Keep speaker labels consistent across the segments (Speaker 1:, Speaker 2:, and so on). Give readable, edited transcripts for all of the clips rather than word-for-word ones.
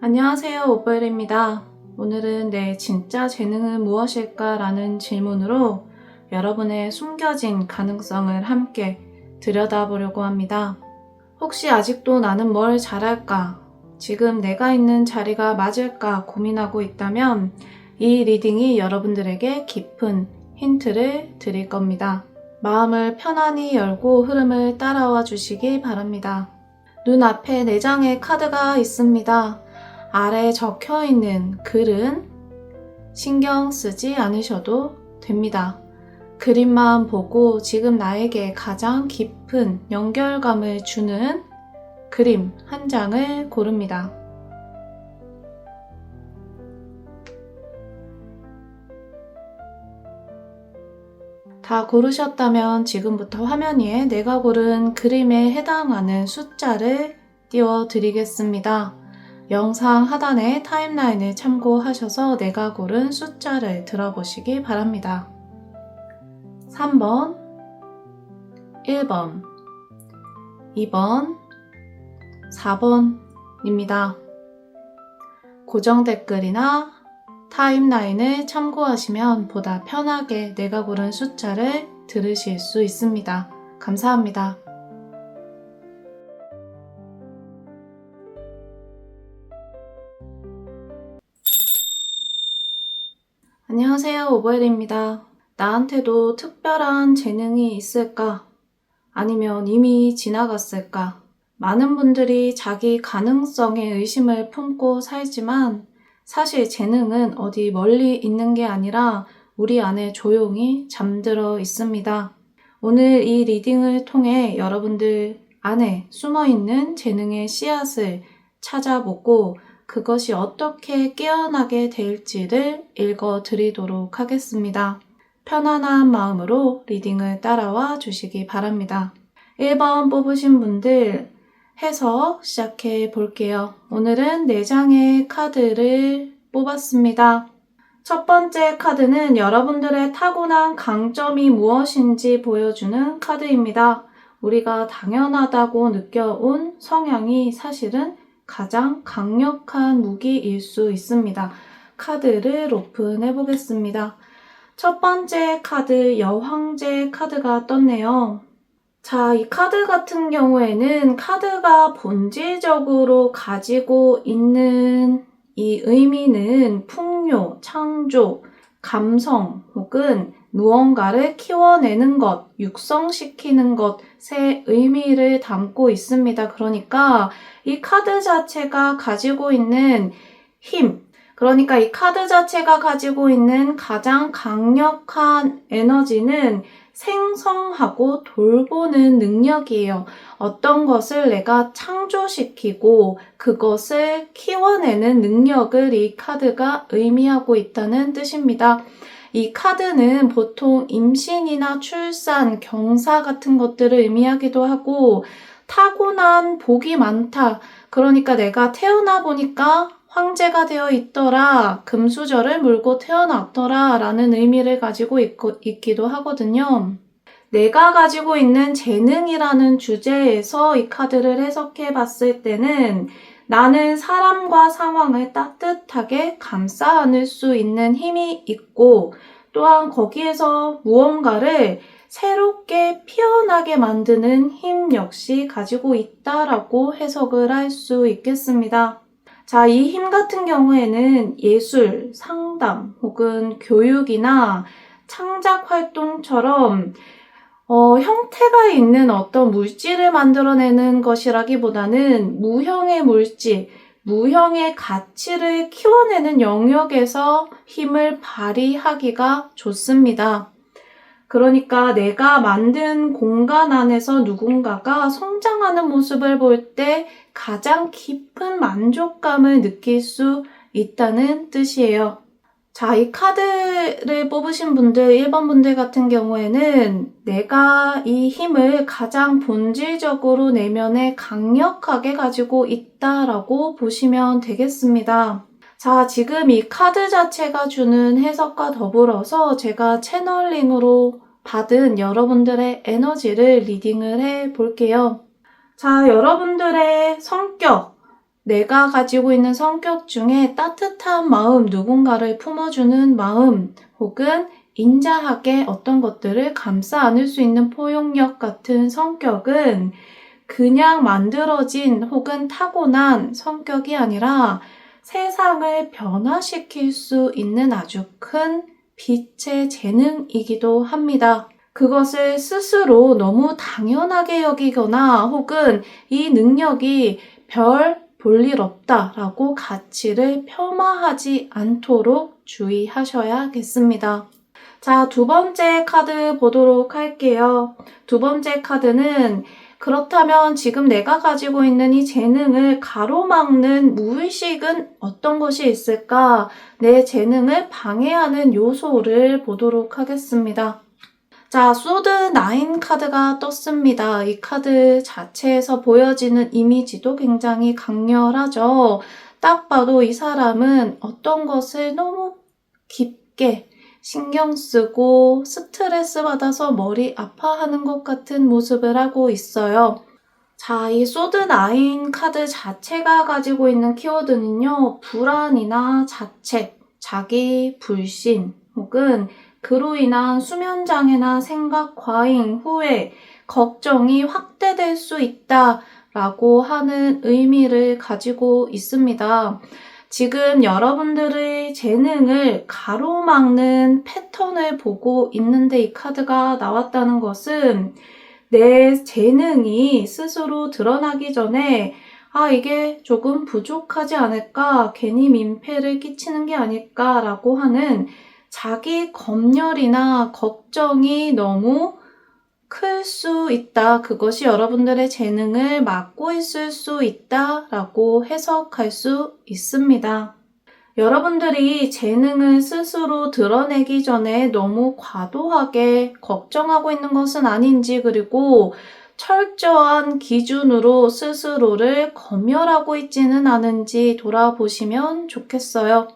Speaker 1: 안녕하세요, 오빠일입니다. 오늘은 내 진짜 재능은 무엇일까? 라는 질문으로 여러분의 숨겨진 가능성을 함께 들여다보려고 합니다. 혹시 아직도 나는 뭘 잘할까? 지금 내가 있는 자리가 맞을까? 고민하고 있다면 이 리딩이 여러분들에게 깊은 힌트를 드릴 겁니다. 마음을 편안히 열고 흐름을 따라와 주시기 바랍니다. 눈앞에 4장의 카드가 있습니다. 아래에 적혀있는 글은 신경 쓰지 않으셔도 됩니다. 그림만 보고 지금 나에게 가장 깊은 연결감을 주는 그림 한 장을 고릅니다. 다 고르셨다면 지금부터 화면 위에 내가 고른 그림에 해당하는 숫자를 띄워드리겠습니다. 영상 하단의 타임라인을 참고하셔서 내가 고른 숫자를 들어보시기 바랍니다. 3번, 1번, 2번, 4번입니다. 고정 댓글이나 타임라인을 참고하시면 보다 편하게 내가 고른 숫자를 들으실 수 있습니다. 감사합니다. 안녕하세요, 오버엘입니다. 나한테도 특별한 재능이 있을까? 아니면 이미 지나갔을까? 많은 분들이 자기 가능성에 의심을 품고 살지만 사실 재능은 어디 멀리 있는 게 아니라 우리 안에 조용히 잠들어 있습니다. 오늘 이 리딩을 통해 여러분들 안에 숨어있는 재능의 씨앗을 찾아보고 그것이 어떻게 깨어나게 될지를 읽어드리도록 하겠습니다. 편안한 마음으로 리딩을 따라와 주시기 바랍니다. 1번 뽑으신 분들 해석 시작해 볼게요. 오늘은 4장의 카드를 뽑았습니다. 첫 번째 카드는 여러분들의 타고난 강점이 무엇인지 보여주는 카드입니다. 우리가 당연하다고 느껴온 성향이 사실은 가장 강력한 무기일 수 있습니다. 카드를 오픈해 보겠습니다. 첫 번째 카드, 여황제 카드가 떴네요. 자, 이 카드 같은 경우에는 카드가 본질적으로 가지고 있는 이 의미는 풍요, 창조, 감성 혹은 무언가를 키워내는 것, 육성시키는 것의 의미를 담고 있습니다. 그러니까 이 카드 자체가 가지고 있는 힘, 그러니까 이 카드 자체가 가지고 있는 가장 강력한 에너지는 생성하고 돌보는 능력이에요. 어떤 것을 내가 창조시키고 그것을 키워내는 능력을 이 카드가 의미하고 있다는 뜻입니다. 이 카드는 보통 임신이나 출산, 경사 같은 것들을 의미하기도 하고 타고난 복이 많다. 그러니까 내가 태어나 보니까 황제가 되어 있더라, 금수저를 물고 태어났더라 라는 의미를 가지고 있기도 하거든요. 내가 가지고 있는 재능이라는 주제에서 이 카드를 해석해 봤을 때는 나는 사람과 상황을 따뜻하게 감싸 안을 수 있는 힘이 있고 또한 거기에서 무언가를 새롭게 피어나게 만드는 힘 역시 가지고 있다라고 해석을 할 수 있겠습니다. 자, 이 힘 같은 경우에는 예술, 상담 혹은 교육이나 창작 활동처럼 형태가 있는 어떤 물질을 만들어내는 것이라기보다는 무형의 물질, 무형의 가치를 키워내는 영역에서 힘을 발휘하기가 좋습니다. 그러니까 내가 만든 공간 안에서 누군가가 성장하는 모습을 볼 때 가장 깊은 만족감을 느낄 수 있다는 뜻이에요. 자, 이 카드를 뽑으신 분들, 1번 분들 같은 경우에는 내가 이 힘을 가장 본질적으로 내면에 강력하게 가지고 있다라고 보시면 되겠습니다. 자, 지금 이 카드 자체가 주는 해석과 더불어서 제가 채널링으로 받은 여러분들의 에너지를 리딩을 해 볼게요. 자, 여러분들의 성격, 내가 가지고 있는 성격 중에 따뜻한 마음, 누군가를 품어주는 마음, 혹은 인자하게 어떤 것들을 감싸 안을 수 있는 포용력 같은 성격은 그냥 만들어진 혹은 타고난 성격이 아니라 세상을 변화시킬 수 있는 아주 큰 빛의 재능이기도 합니다. 그것을 스스로 너무 당연하게 여기거나 혹은 이 능력이 별 볼일 없다라고 가치를 폄하하지 않도록 주의하셔야겠습니다. 자, 두 번째 카드 보도록 할게요. 두 번째 카드는 그렇다면 지금 내가 가지고 있는 이 재능을 가로막는 무의식은 어떤 것이 있을까? 내 재능을 방해하는 요소를 보도록 하겠습니다. 자, 소드 9 카드가 떴습니다. 이 카드 자체에서 보여지는 이미지도 굉장히 강렬하죠. 딱 봐도 이 사람은 어떤 것을 너무 깊게 신경 쓰고 스트레스 받아서 머리 아파하는 것 같은 모습을 하고 있어요. 자, 이 소드 9 카드 자체가 가지고 있는 키워드는요, 불안이나 자책, 자기 불신, 혹은 그로 인한 수면장애나 생각 과잉, 후회, 걱정이 확대될 수 있다라고 하는 의미를 가지고 있습니다. 지금 여러분들의 재능을 가로막는 패턴을 보고 있는데 이 카드가 나왔다는 것은 내 재능이 스스로 드러나기 전에 이게 조금 부족하지 않을까, 괜히 민폐를 끼치는 게 아닐까라고 하는 자기 검열이나 걱정이 너무 클 수 있다. 그것이 여러분들의 재능을 막고 있을 수 있다라고 해석할 수 있습니다. 여러분들이 재능을 스스로 드러내기 전에 너무 과도하게 걱정하고 있는 것은 아닌지, 그리고 철저한 기준으로 스스로를 검열하고 있지는 않은지 돌아보시면 좋겠어요.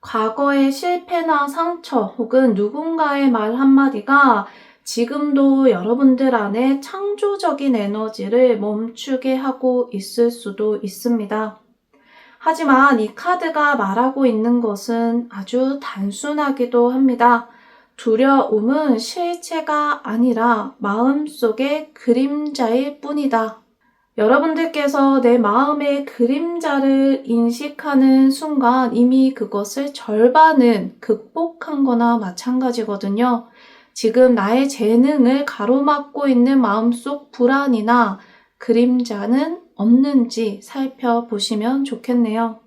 Speaker 1: 과거의 실패나 상처 혹은 누군가의 말 한마디가 지금도 여러분들 안에 창조적인 에너지를 멈추게 하고 있을 수도 있습니다. 하지만 이 카드가 말하고 있는 것은 아주 단순하기도 합니다. 두려움은 실체가 아니라 마음속의 그림자일 뿐이다. 여러분들께서 내 마음의 그림자를 인식하는 순간 이미 그것을 절반은 극복한 거나 마찬가지거든요. 지금 나의 재능을 가로막고 있는 마음속 불안이나 그림자는 없는지 살펴보시면 좋겠네요.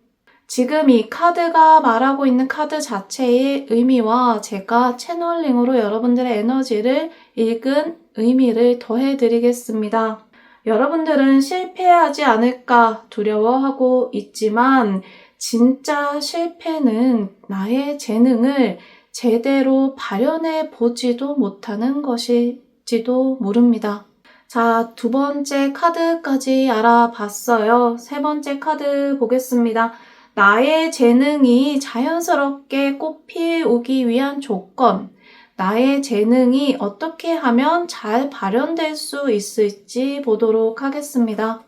Speaker 1: 지금 이 카드가 말하고 있는 카드 자체의 의미와 제가 채널링으로 여러분들의 에너지를 읽은 의미를 더해드리겠습니다. 여러분들은 실패하지 않을까 두려워하고 있지만 진짜 실패는 나의 재능을 제대로 발현해 보지도 못하는 것일지도 모릅니다. 자, 두 번째 카드까지 알아봤어요. 세 번째 카드 보겠습니다. 나의 재능이 자연스럽게 꽃피우기 위한 조건, 나의 재능이 어떻게 하면 잘 발현될 수 있을지 보도록 하겠습니다.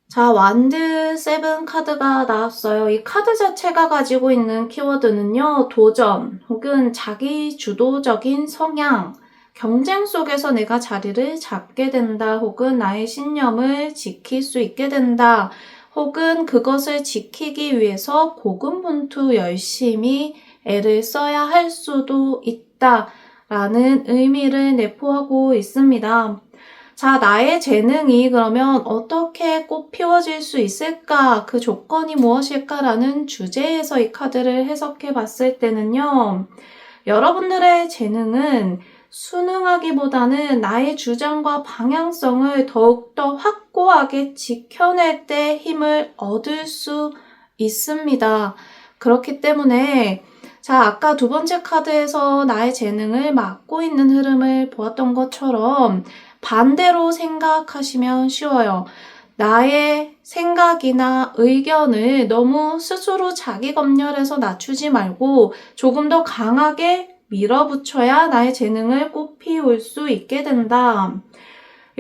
Speaker 1: 자, 완드 7 카드가 나왔어요. 이 카드 자체가 가지고 있는 키워드는요, 도전 혹은 자기 주도적인 성향, 경쟁 속에서 내가 자리를 잡게 된다, 혹은 나의 신념을 지킬 수 있게 된다, 혹은 그것을 지키기 위해서 고군분투 열심히 애를 써야 할 수도 있다라는 의미를 내포하고 있습니다. 자, 나의 재능이 그러면 어떻게 꽃 피워질 수 있을까? 그 조건이 무엇일까라는 주제에서 이 카드를 해석해 봤을 때는요, 여러분들의 재능은 순응하기보다는 나의 주장과 방향성을 더욱더 확고하게 지켜낼 때 힘을 얻을 수 있습니다. 그렇기 때문에 자, 아까 두 번째 카드에서 나의 재능을 막고 있는 흐름을 보았던 것처럼 반대로 생각하시면 쉬워요. 나의 생각이나 의견을 너무 스스로 자기 검열해서 낮추지 말고 조금 더 강하게 밀어붙여야 나의 재능을 꽃 피울 수 있게 된다.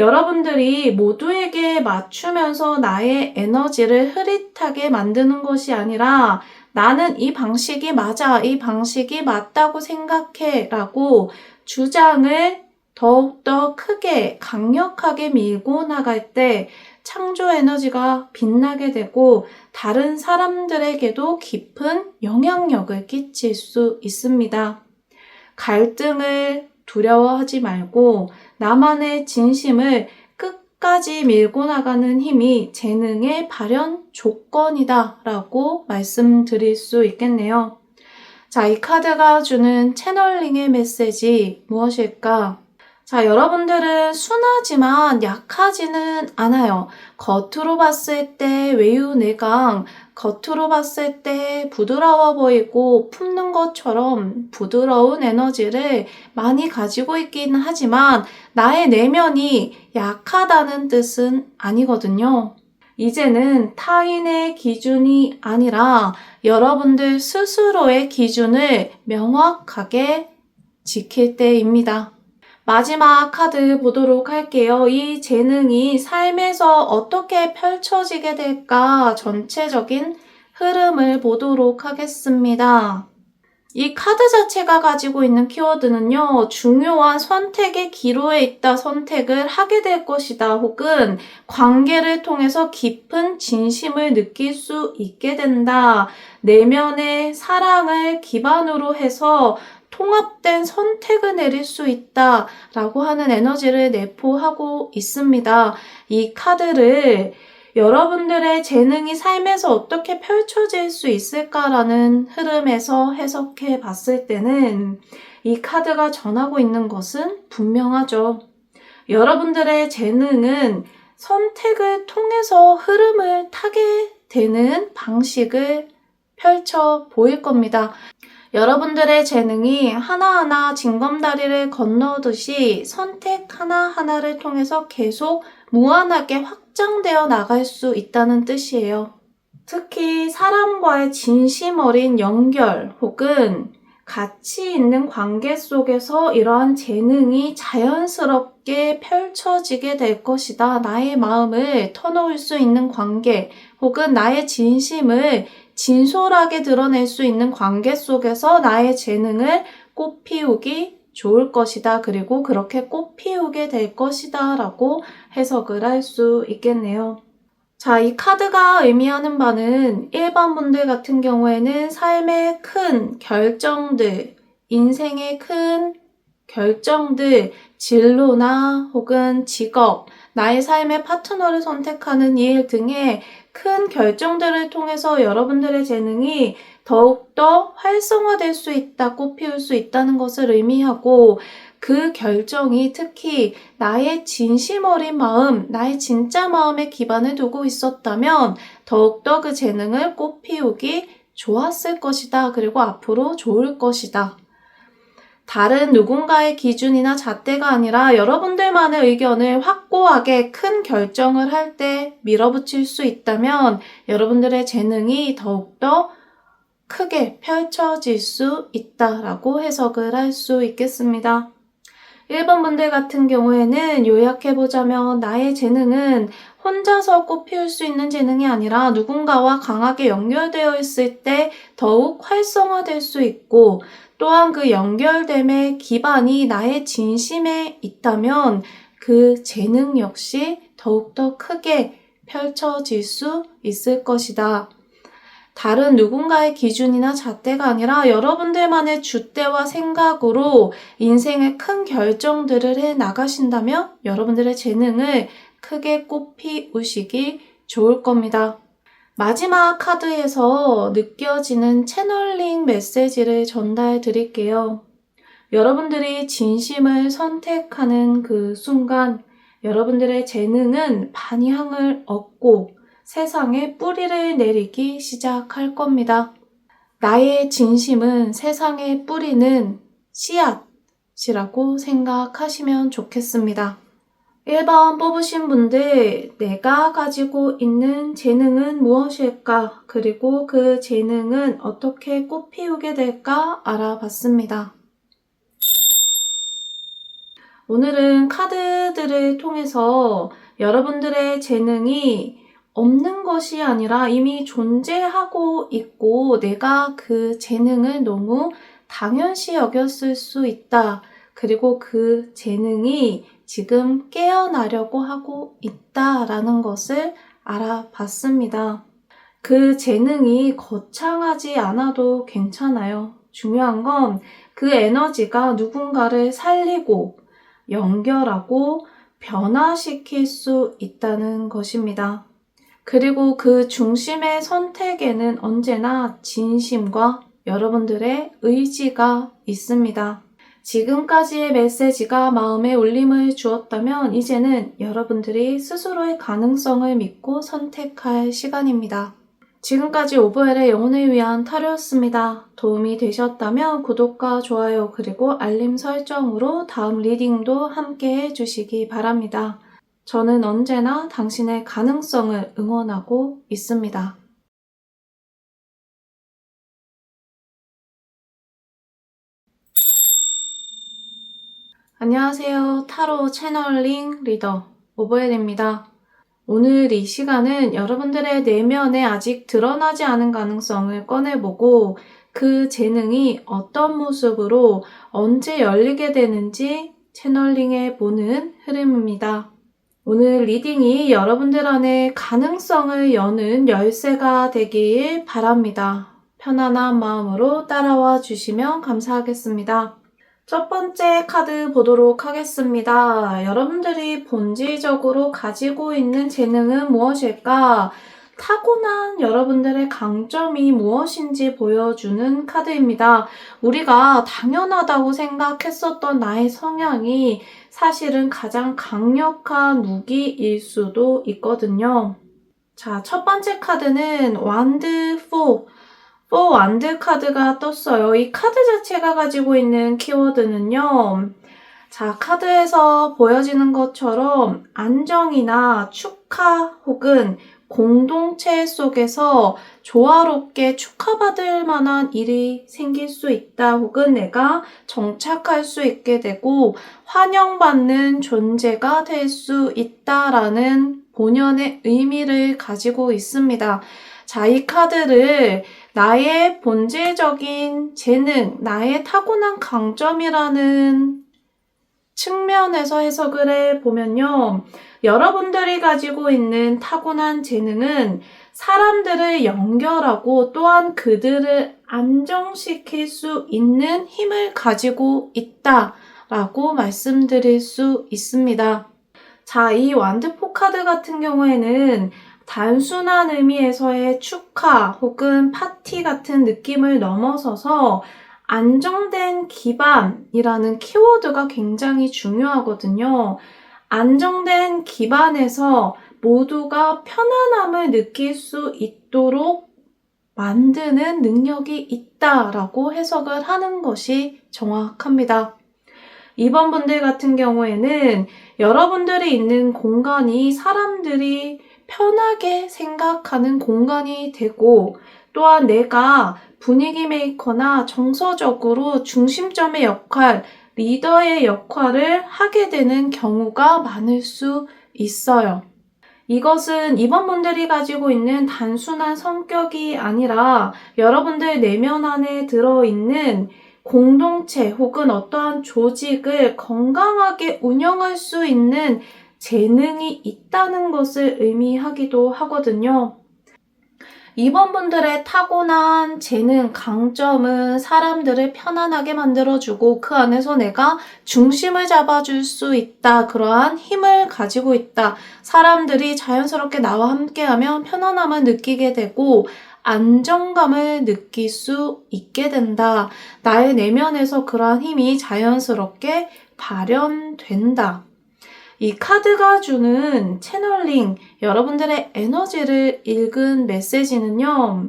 Speaker 1: 여러분들이 모두에게 맞추면서 나의 에너지를 흐릿하게 만드는 것이 아니라 나는 이 방식이 맞아, 이 방식이 맞다고 생각해 라고 주장을 더욱더 크게 강력하게 밀고 나갈 때 창조 에너지가 빛나게 되고 다른 사람들에게도 깊은 영향력을 끼칠 수 있습니다. 갈등을 두려워하지 말고 나만의 진심을 끝까지 밀고 나가는 힘이 재능의 발현 조건이다 라고 말씀드릴 수 있겠네요. 자, 이 카드가 주는 채널링의 메시지 무엇일까? 자, 여러분들은 순하지만 약하지는 않아요. 겉으로 봤을 때 외유내강, 겉으로 봤을 때 부드러워 보이고 품는 것처럼 부드러운 에너지를 많이 가지고 있긴 하지만 나의 내면이 약하다는 뜻은 아니거든요. 이제는 타인의 기준이 아니라 여러분들 스스로의 기준을 명확하게 지킬 때입니다. 마지막 카드 보도록 할게요. 이 재능이 삶에서 어떻게 펼쳐지게 될까 전체적인 흐름을 보도록 하겠습니다. 이 카드 자체가 가지고 있는 키워드는요, 중요한 선택의 기로에 있다 선택을 하게 될 것이다, 혹은 관계를 통해서 깊은 진심을 느낄 수 있게 된다, 내면의 사랑을 기반으로 해서 통합된 선택을 내릴 수 있다 라고 하는 에너지를 내포하고 있습니다. 이 카드를 여러분들의 재능이 삶에서 어떻게 펼쳐질 수 있을까라는 흐름에서 해석해 봤을 때는 이 카드가 전하고 있는 것은 분명하죠. 여러분들의 재능은 선택을 통해서 흐름을 타게 되는 방식을 펼쳐 보일 겁니다. 여러분들의 재능이 하나하나 징검다리를 건너듯이 선택 하나하나를 통해서 계속 무한하게 확장되어 나갈 수 있다는 뜻이에요. 특히 사람과의 진심 어린 연결 혹은 가치 있는 관계 속에서 이러한 재능이 자연스럽게 펼쳐지게 될 것이다. 나의 마음을 터놓을 수 있는 관계 혹은 나의 진심을 진솔하게 드러낼 수 있는 관계 속에서 나의 재능을 꽃피우기 좋을 것이다. 그리고 그렇게 꽃피우게 될 것이다 라고 해석을 할 수 있겠네요. 자, 이 카드가 의미하는 바는 1번 분들 같은 경우에는 삶의 큰 결정들, 인생의 큰 결정들, 진로나 혹은 직업, 나의 삶의 파트너를 선택하는 일 등의 큰 결정들을 통해서 여러분들의 재능이 더욱더 활성화될 수 있다, 꽃피울 수 있다는 것을 의미하고 그 결정이 특히 나의 진심 어린 마음, 나의 진짜 마음에 기반을 두고 있었다면 더욱더 그 재능을 꽃피우기 좋았을 것이다. 그리고 앞으로 좋을 것이다. 다른 누군가의 기준이나 잣대가 아니라 여러분들만의 의견을 확고하게 큰 결정을 할 때 밀어붙일 수 있다면 여러분들의 재능이 더욱더 크게 펼쳐질 수 있다라고 해석을 할 수 있겠습니다. 1번 분들 같은 경우에는 요약해보자면 나의 재능은 혼자서 꽃피울 수 있는 재능이 아니라 누군가와 강하게 연결되어 있을 때 더욱 활성화될 수 있고 또한 그 연결됨의 기반이 나의 진심에 있다면 그 재능 역시 더욱더 크게 펼쳐질 수 있을 것이다. 다른 누군가의 기준이나 잣대가 아니라 여러분들만의 줏대와 생각으로 인생의 큰 결정들을 해 나가신다면 여러분들의 재능을 크게 꽃피우시기 좋을 겁니다. 마지막 카드에서 느껴지는 채널링 메시지를 전달 드릴게요. 여러분들이 진심을 선택하는 그 순간 여러분들의 재능은 반향을 얻고 세상에 뿌리를 내리기 시작할 겁니다. 나의 진심은 세상에 뿌리는 씨앗이라고 생각하시면 좋겠습니다. 1번 뽑으신 분들, 내가 가지고 있는 재능은 무엇일까? 그리고 그 재능은 어떻게 꽃피우게 될까? 알아봤습니다. 오늘은 카드들을 통해서 여러분들의 재능이 없는 것이 아니라 이미 존재하고 있고 내가 그 재능을 너무 당연시 여겼을 수 있다. 그리고 그 재능이 지금 깨어나려고 하고 있다라는 것을 알아봤습니다. 그 재능이 거창하지 않아도 괜찮아요. 중요한 건 그 에너지가 누군가를 살리고 연결하고 변화시킬 수 있다는 것입니다. 그리고 그 중심의 선택에는 언제나 진심과 여러분들의 의지가 있습니다. 지금까지의 메시지가 마음에 울림을 주었다면 이제는 여러분들이 스스로의 가능성을 믿고 선택할 시간입니다. 지금까지 오브엘의 영혼을 위한 타로였습니다. 도움이 되셨다면 구독과 좋아요 그리고 알림 설정으로 다음 리딩도 함께 해주시기 바랍니다. 저는 언제나 당신의 가능성을 응원하고 있습니다. 안녕하세요. 타로 채널링 리더 오브엘입니다. 오늘 이 시간은 여러분들의 내면에 아직 드러나지 않은 가능성을 꺼내보고 그 재능이 어떤 모습으로 언제 열리게 되는지 채널링해보는 흐름입니다. 오늘 리딩이 여러분들 안에 가능성을 여는 열쇠가 되길 바랍니다. 편안한 마음으로 따라와 주시면 감사하겠습니다. 첫 번째 카드 보도록 하겠습니다. 여러분들이 본질적으로 가지고 있는 재능은 무엇일까? 타고난 여러분들의 강점이 무엇인지 보여주는 카드입니다. 우리가 당연하다고 생각했었던 나의 성향이 사실은 가장 강력한 무기일 수도 있거든요. 자, 첫 번째 카드는 완드 4. 완드 카드가 떴어요. 이 카드 자체가 가지고 있는 키워드는요. 자, 카드에서 보여지는 것처럼 안정이나 축하 혹은 공동체 속에서 조화롭게 축하받을 만한 일이 생길 수 있다. 혹은 내가 정착할 수 있게 되고 환영받는 존재가 될 수 있다라는 본연의 의미를 가지고 있습니다. 자, 이 카드를 나의 본질적인 재능, 나의 타고난 강점이라는 측면에서 해석을 해보면요. 여러분들이 가지고 있는 타고난 재능은 사람들을 연결하고 또한 그들을 안정시킬 수 있는 힘을 가지고 있다라고 말씀드릴 수 있습니다. 자, 이 완드4 카드 같은 경우에는 단순한 의미에서의 축하 혹은 파티 같은 느낌을 넘어서서 안정된 기반이라는 키워드가 굉장히 중요하거든요. 안정된 기반에서 모두가 편안함을 느낄 수 있도록 만드는 능력이 있다라고 해석을 하는 것이 정확합니다. 이번 분들 같은 경우에는 여러분들이 있는 공간이 사람들이 편하게 생각하는 공간이 되고 또한 내가 분위기 메이커나 정서적으로 중심점의 역할, 리더의 역할을 하게 되는 경우가 많을 수 있어요. 이것은 이번 분들이 가지고 있는 단순한 성격이 아니라 여러분들 내면 안에 들어있는 공동체 혹은 어떠한 조직을 건강하게 운영할 수 있는 재능이 있다는 것을 의미하기도 하거든요. 이번 분들의 타고난 재능, 강점은 사람들을 편안하게 만들어주고 그 안에서 내가 중심을 잡아줄 수 있다. 그러한 힘을 가지고 있다. 사람들이 자연스럽게 나와 함께하면 편안함을 느끼게 되고 안정감을 느낄 수 있게 된다. 나의 내면에서 그러한 힘이 자연스럽게 발현된다. 이 카드가 주는 채널링, 여러분들의 에너지를 읽은 메시지는요.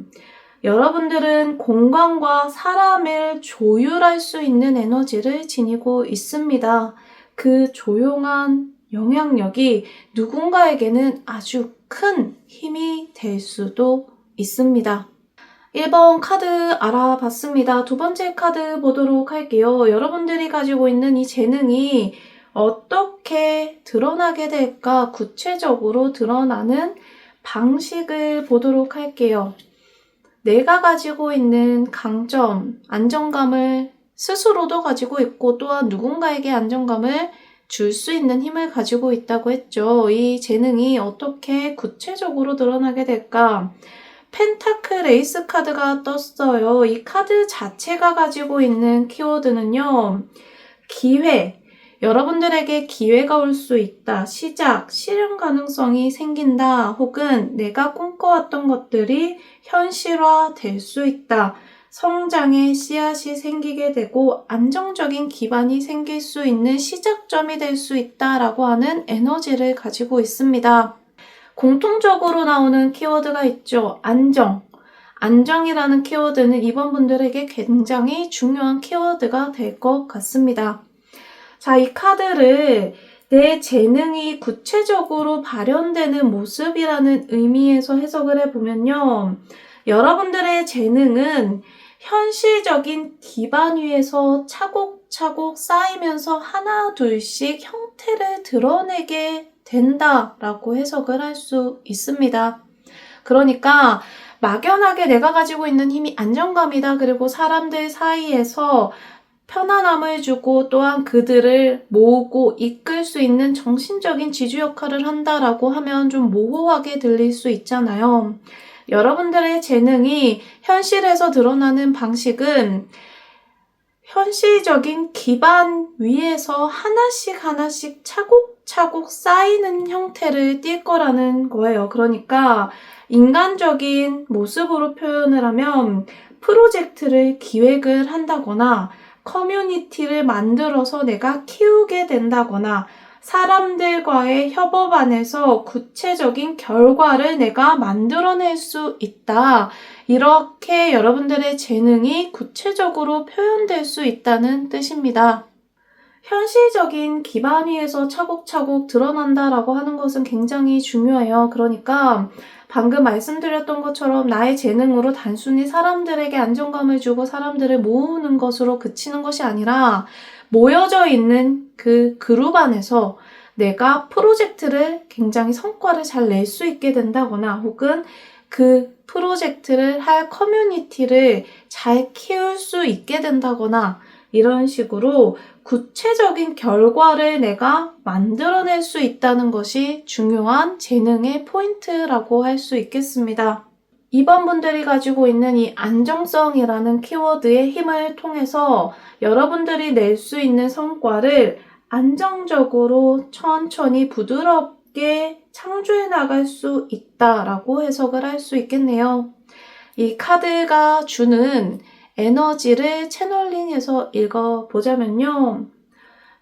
Speaker 1: 여러분들은 공간과 사람을 조율할 수 있는 에너지를 지니고 있습니다. 그 조용한 영향력이 누군가에게는 아주 큰 힘이 될 수도 있습니다. 1번 카드 알아봤습니다. 두 번째 카드 보도록 할게요. 여러분들이 가지고 있는 이 재능이 어떻게 드러나게 될까? 구체적으로 드러나는 방식을 보도록 할게요. 내가 가지고 있는 강점, 안정감을 스스로도 가지고 있고 또한 누군가에게 안정감을 줄 수 있는 힘을 가지고 있다고 했죠. 이 재능이 어떻게 구체적으로 드러나게 될까? 펜타클 에이스 카드가 떴어요. 이 카드 자체가 가지고 있는 키워드는요. 기회, 여러분들에게 기회가 올 수 있다. 시작, 실현 가능성이 생긴다. 혹은 내가 꿈꿔왔던 것들이 현실화 될 수 있다. 성장의 씨앗이 생기게 되고 안정적인 기반이 생길 수 있는 시작점이 될 수 있다라고 하는 에너지를 가지고 있습니다. 공통적으로 나오는 키워드가 있죠. 안정. 안정이라는 키워드는 이번 분들에게 굉장히 중요한 키워드가 될 것 같습니다. 자, 이 카드를 내 재능이 구체적으로 발현되는 모습이라는 의미에서 해석을 해보면요. 여러분들의 재능은 현실적인 기반 위에서 차곡차곡 쌓이면서 하나 둘씩 형태를 드러내게 된다라고 해석을 할 수 있습니다. 그러니까 막연하게 내가 가지고 있는 힘이 안정감이다. 그리고 사람들 사이에서 편안함을 주고 또한 그들을 모으고 이끌 수 있는 정신적인 지주 역할을 한다라고 하면 좀 모호하게 들릴 수 있잖아요. 여러분들의 재능이 현실에서 드러나는 방식은 현실적인 기반 위에서 하나씩 차곡차곡 쌓이는 형태를 띌 거라는 거예요. 그러니까 인간적인 모습으로 표현을 하면 프로젝트를 기획을 한다거나 커뮤니티를 만들어서 내가 키우게 된다거나 사람들과의 협업 안에서 구체적인 결과를 내가 만들어낼 수 있다. 이렇게 여러분들의 재능이 구체적으로 표현될 수 있다는 뜻입니다. 현실적인 기반 위에서 차곡차곡 드러난다라고 하는 것은 굉장히 중요해요. 그러니까 방금 말씀드렸던 것처럼 나의 재능으로 단순히 사람들에게 안정감을 주고 사람들을 모으는 것으로 그치는 것이 아니라 모여져 있는 그 그룹 안에서 내가 프로젝트를 굉장히 성과를 잘 낼 수 있게 된다거나 혹은 그 프로젝트를 할 커뮤니티를 잘 키울 수 있게 된다거나 이런 식으로 구체적인 결과를 내가 만들어낼 수 있다는 것이 중요한 재능의 포인트라고 할 수 있겠습니다. 이번 분들이 가지고 있는 이 안정성이라는 키워드의 힘을 통해서 여러분들이 낼 수 있는 성과를 안정적으로 천천히 부드럽게 창조해 나갈 수 있다라고 해석을 할 수 있겠네요. 이 카드가 주는 에너지를 채널링해서 읽어보자면요.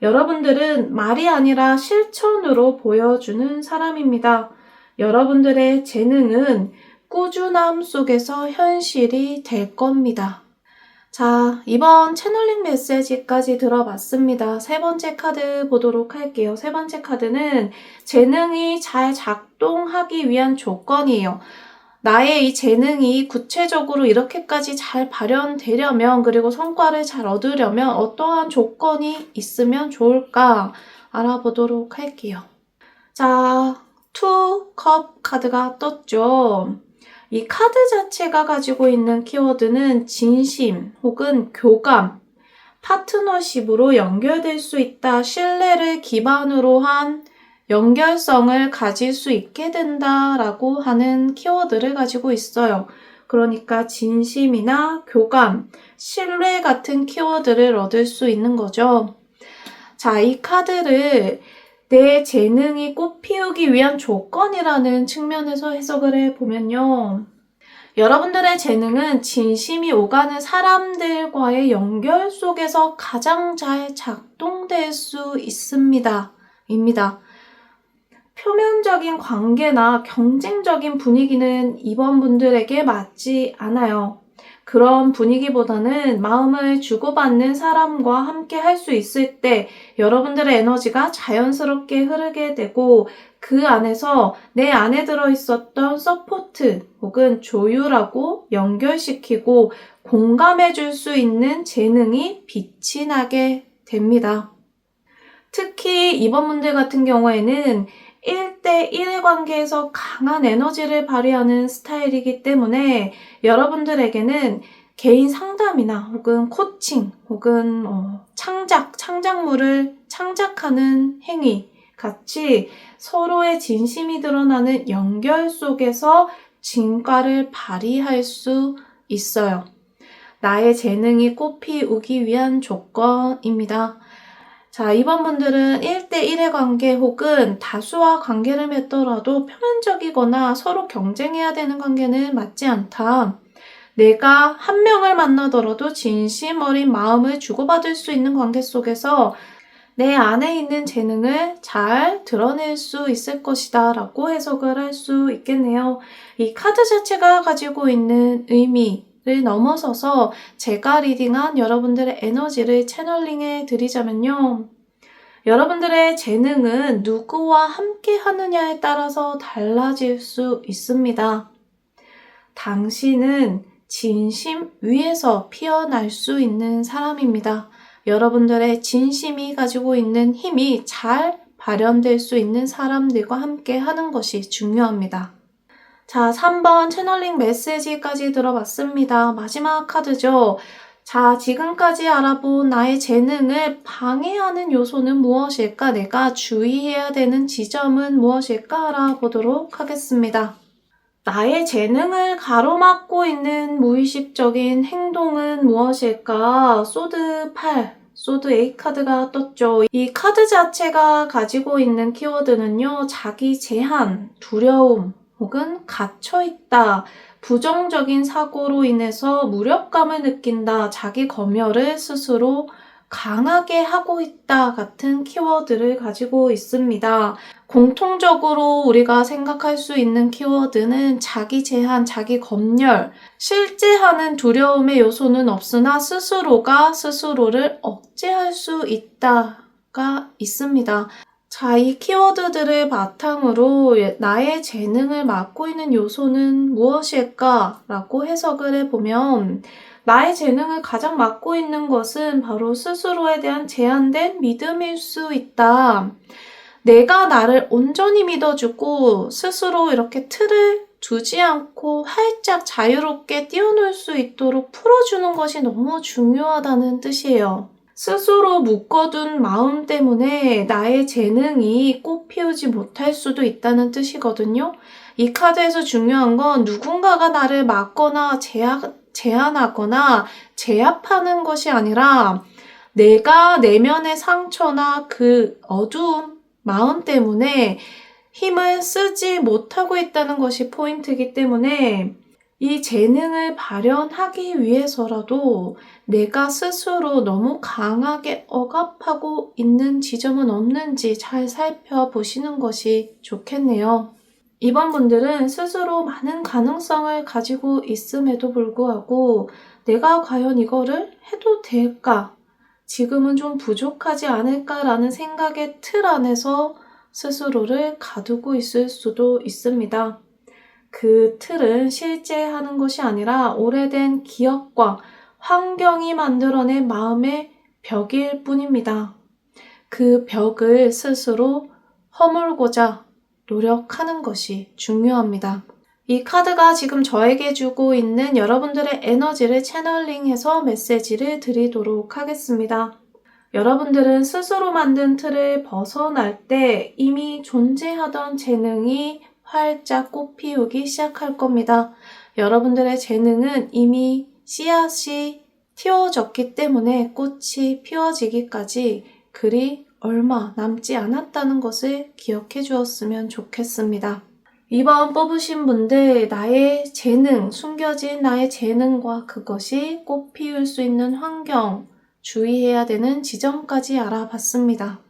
Speaker 1: 여러분들은 말이 아니라 실천으로 보여주는 사람입니다. 여러분들의 재능은 꾸준함 속에서 현실이 될 겁니다. 자, 이번 채널링 메시지까지 들어봤습니다. 세 번째 카드 보도록 할게요. 세 번째 카드는 재능이 잘 작동하기 위한 조건이에요. 나의 이 재능이 구체적으로 이렇게까지 잘 발현되려면 그리고 성과를 잘 얻으려면 어떠한 조건이 있으면 좋을까 알아보도록 할게요. 자, 투 컵 카드가 떴죠. 이 카드 자체가 가지고 있는 키워드는 진심 혹은 교감, 파트너십으로 연결될 수 있다, 신뢰를 기반으로 한 연결성을 가질 수 있게 된다라고 하는 키워드를 가지고 있어요. 그러니까 진심이나 교감, 신뢰 같은 키워드를 얻을 수 있는 거죠. 자, 이 카드를 내 재능이 꽃피우기 위한 조건이라는 측면에서 해석을 해보면요. 여러분들의 재능은 진심이 오가는 사람들과의 연결 속에서 가장 잘 작동될 수 있습니다. 입니다. 표면적인 관계나 경쟁적인 분위기는 이번 분들에게 맞지 않아요. 그런 분위기보다는 마음을 주고받는 사람과 함께 할 수 있을 때 여러분들의 에너지가 자연스럽게 흐르게 되고 그 안에서 내 안에 들어있었던 서포트 혹은 조율하고 연결시키고 공감해 줄 수 있는 재능이 빛이 나게 됩니다. 특히 이번 분들 같은 경우에는 1대1의 관계에서 강한 에너지를 발휘하는 스타일이기 때문에 여러분들에게는 개인 상담이나 혹은 코칭 혹은 창작물을 창작하는 행위 같이 서로의 진심이 드러나는 연결 속에서 진가를 발휘할 수 있어요. 나의 재능이 꽃피우기 위한 조건입니다. 자, 이번 분들은 1대1의 관계 혹은 다수와 관계를 맺더라도 표면적이거나 서로 경쟁해야 되는 관계는 맞지 않다. 내가 한 명을 만나더라도 진심 어린 마음을 주고받을 수 있는 관계 속에서 내 안에 있는 재능을 잘 드러낼 수 있을 것이다 라고 해석을 할 수 있겠네요. 이 카드 자체가 가지고 있는 의미를 넘어서서 제가 리딩한 여러분들의 에너지를 채널링해 드리자면요. 여러분들의 재능은 누구와 함께 하느냐에 따라서 달라질 수 있습니다. 당신은 진심 위에서 피어날 수 있는 사람입니다. 여러분들의 진심이 가지고 있는 힘이 잘 발현될 수 있는 사람들과 함께 하는 것이 중요합니다. 자, 3번 채널링 메시지까지 들어봤습니다. 마지막 카드죠. 자, 지금까지 알아본 나의 재능을 방해하는 요소는 무엇일까? 내가 주의해야 되는 지점은 무엇일까? 알아보도록 하겠습니다. 나의 재능을 가로막고 있는 무의식적인 행동은 무엇일까? 소드 8, 소드 8 카드가 떴죠. 이 카드 자체가 가지고 있는 키워드는요, 자기 제한, 두려움, 혹은 갇혀있다, 부정적인 사고로 인해서 무력감을 느낀다, 자기 검열을 스스로 강하게 하고 있다 같은 키워드를 가지고 있습니다. 공통적으로 우리가 생각할 수 있는 키워드는 자기 제한, 자기 검열, 실제 하는 두려움의 요소는 없으나 스스로가 스스로를 억제할 수 있다가 있습니다. 자, 이 키워드들을 바탕으로 나의 재능을 맡고 있는 요소는 무엇일까? 라고 해석을 해보면 나의 재능을 가장 맡고 있는 것은 바로 스스로에 대한 제한된 믿음일 수 있다. 내가 나를 온전히 믿어주고 스스로 이렇게 틀을 두지 않고 활짝 자유롭게 뛰어놀 수 있도록 풀어주는 것이 너무 중요하다는 뜻이에요. 스스로 묶어둔 마음 때문에 나의 재능이 꽃피우지 못할 수도 있다는 뜻이거든요. 이 카드에서 중요한 건 누군가가 나를 막거나 제한하거나 제압하는 것이 아니라 내가 내면의 상처나 그 어두움, 마음 때문에 힘을 쓰지 못하고 있다는 것이 포인트이기 때문에 이 재능을 발현하기 위해서라도 내가 스스로 너무 강하게 억압하고 있는 지점은 없는지 잘 살펴보시는 것이 좋겠네요. 이번 분들은 스스로 많은 가능성을 가지고 있음에도 불구하고 내가 과연 이거를 해도 될까? 지금은 좀 부족하지 않을까라는 생각의 틀 안에서 스스로를 가두고 있을 수도 있습니다. 그 틀은 실제 하는 것이 아니라 오래된 기억과 환경이 만들어낸 마음의 벽일 뿐입니다. 그 벽을 스스로 허물고자 노력하는 것이 중요합니다. 이 카드가 지금 저에게 주고 있는 여러분들의 에너지를 채널링해서 메시지를 드리도록 하겠습니다. 여러분들은 스스로 만든 틀을 벗어날 때 이미 존재하던 재능이 활짝 꽃피우기 시작할 겁니다. 여러분들의 재능은 이미 씨앗이 틔워졌기 때문에 꽃이 피워지기까지 그리 얼마 남지 않았다는 것을 기억해 주었으면 좋겠습니다. 이번 뽑으신 분들, 나의 재능, 숨겨진 나의 재능과 그것이 꽃피울 수 있는 환경, 주의해야 되는 지점까지 알아봤습니다.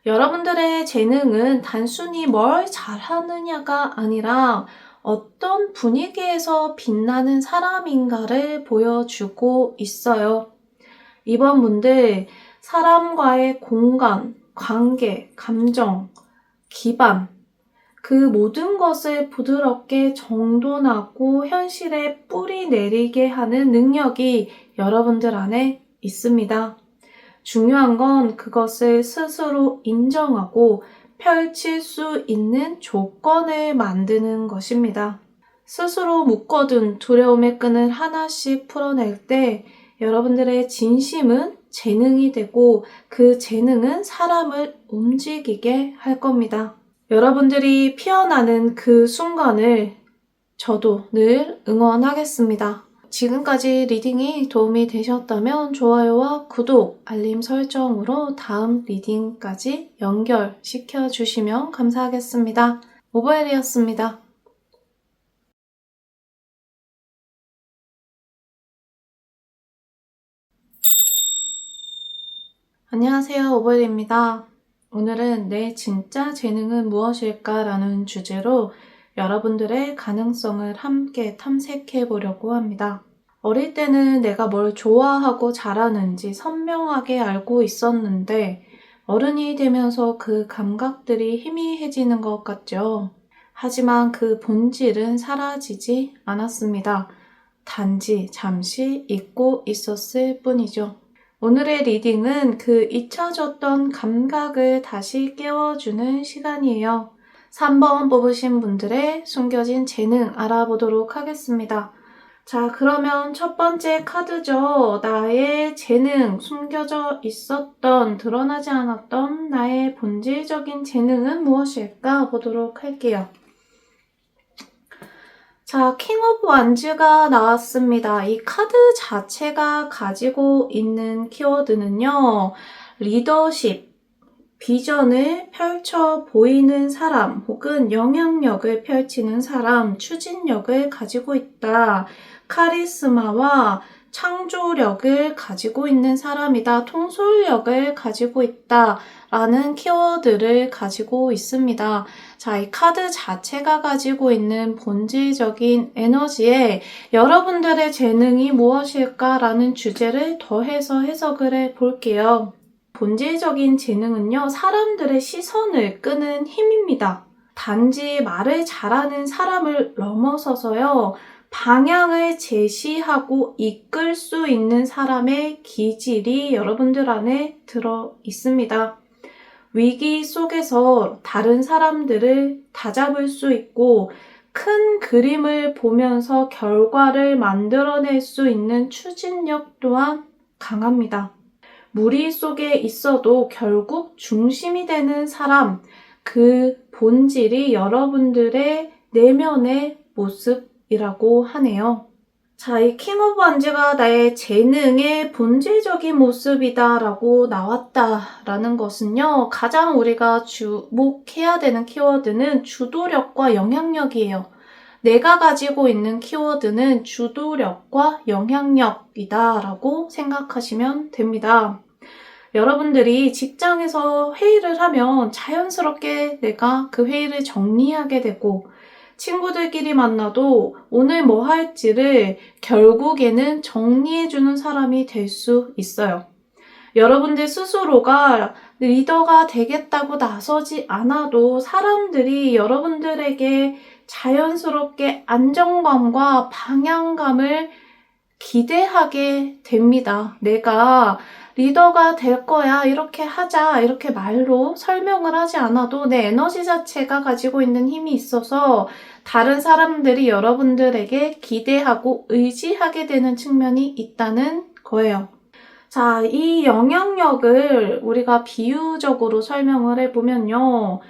Speaker 1: 여러분들의 재능은 단순히 뭘 잘하느냐가 아니라 어떤 분위기에서 빛나는 사람인가를 보여주고 있어요. 이번 분들, 사람과의 공간, 관계, 감정, 기반, 그 모든 것을 부드럽게 정돈하고 현실에 뿌리 내리게 하는 능력이 여러분들 안에 있습니다. 중요한 건 그것을 스스로 인정하고 펼칠 수 있는 조건을 만드는 것입니다. 스스로 묶어둔 두려움의 끈을 하나씩 풀어낼 때 여러분들의 진심은 재능이 되고 그 재능은 사람을 움직이게 할 겁니다. 여러분들이 피어나는 그 순간을 저도 늘 응원하겠습니다. 지금까지 리딩이 도움이 되셨다면 좋아요와 구독, 알림 설정으로 다음 리딩까지 연결시켜 주시면 감사하겠습니다. 오버엘이었습니다. 안녕하세요, 오버엘입니다. 오늘은 내 진짜 재능은 무엇일까? 라는 주제로 여러분들의 가능성을 함께 탐색해 보려고 합니다. 어릴 때는 내가 뭘 좋아하고 잘하는지 선명하게 알고 있었는데 어른이 되면서 그 감각들이 희미해지는 것 같죠. 하지만 그 본질은 사라지지 않았습니다. 단지 잠시 잊고 있었을 뿐이죠. 오늘의 리딩은 그 잊혀졌던 감각을 다시 깨워주는 시간이에요. 3번 뽑으신 분들의 숨겨진 재능 알아보도록 하겠습니다. 자, 그러면 첫 번째 카드죠. 나의 재능, 숨겨져 있었던, 드러나지 않았던 나의 본질적인 재능은 무엇일까 보도록 할게요. 자, 킹 오브 완즈가 나왔습니다. 이 카드 자체가 가지고 있는 키워드는요. 리더십, 비전을 펼쳐 보이는 사람 혹은 영향력을 펼치는 사람, 추진력을 가지고 있다. 카리스마와 창조력을 가지고 있는 사람이다. 통솔력을 가지고 있다. 라는 키워드를 가지고 있습니다. 자, 이 카드 자체가 가지고 있는 본질적인 에너지에 여러분들의 재능이 무엇일까라는 주제를 더해서 해석을 해볼게요. 본질적인 재능은요, 사람들의 시선을 끄는 힘입니다. 단지 말을 잘하는 사람을 넘어서서요, 방향을 제시하고 이끌 수 있는 사람의 기질이 여러분들 안에 들어 있습니다. 위기 속에서 다른 사람들을 다잡을 수 있고 큰 그림을 보면서 결과를 만들어낼 수 있는 추진력 또한 강합니다. 무리 속에 있어도 결국 중심이 되는 사람, 그 본질이 여러분들의 내면의 모습이라고 하네요. 자, 이 킹 오브 완즈가 나의 재능의 본질적인 모습이다 라고 나왔다라는 것은요, 가장 우리가 주목해야 되는 키워드는 주도력과 영향력이에요. 내가 가지고 있는 키워드는 주도력과 영향력이다 라고 생각하시면 됩니다. 여러분들이 직장에서 회의를 하면 자연스럽게 내가 그 회의를 정리하게 되고 친구들끼리 만나도 오늘 뭐 할지를 결국에는 정리해주는 사람이 될 수 있어요. 여러분들 스스로가 리더가 되겠다고 나서지 않아도 사람들이 여러분들에게 자연스럽게 안정감과 방향감을 기대하게 됩니다. 내가 리더가 될 거야, 이렇게 하자, 이렇게 말로 설명을 하지 않아도 내 에너지 자체가 가지고 있는 힘이 있어서 다른 사람들이 여러분들에게 기대하고 의지하게 되는 측면이 있다는 거예요. 자, 이 영향력을 우리가 비유적으로 설명을 해보면요.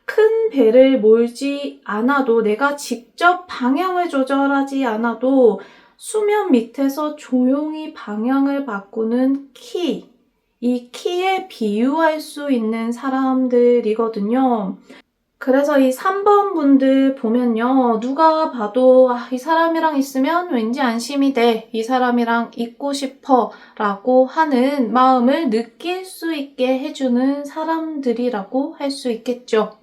Speaker 1: 큰 배를 몰지 않아도 내가 직접 방향을 조절하지 않아도 수면 밑에서 조용히 방향을 바꾸는 키, 이 키에 비유할 수 있는 사람들이거든요. 그래서 이 3번 분들 보면요. 누가 봐도 이 사람이랑 있으면 왠지 안심이 돼. 이 사람이랑 있고 싶어 라고 하는 마음을 느낄 수 있게 해주는 사람들이라고 할 수 있겠죠.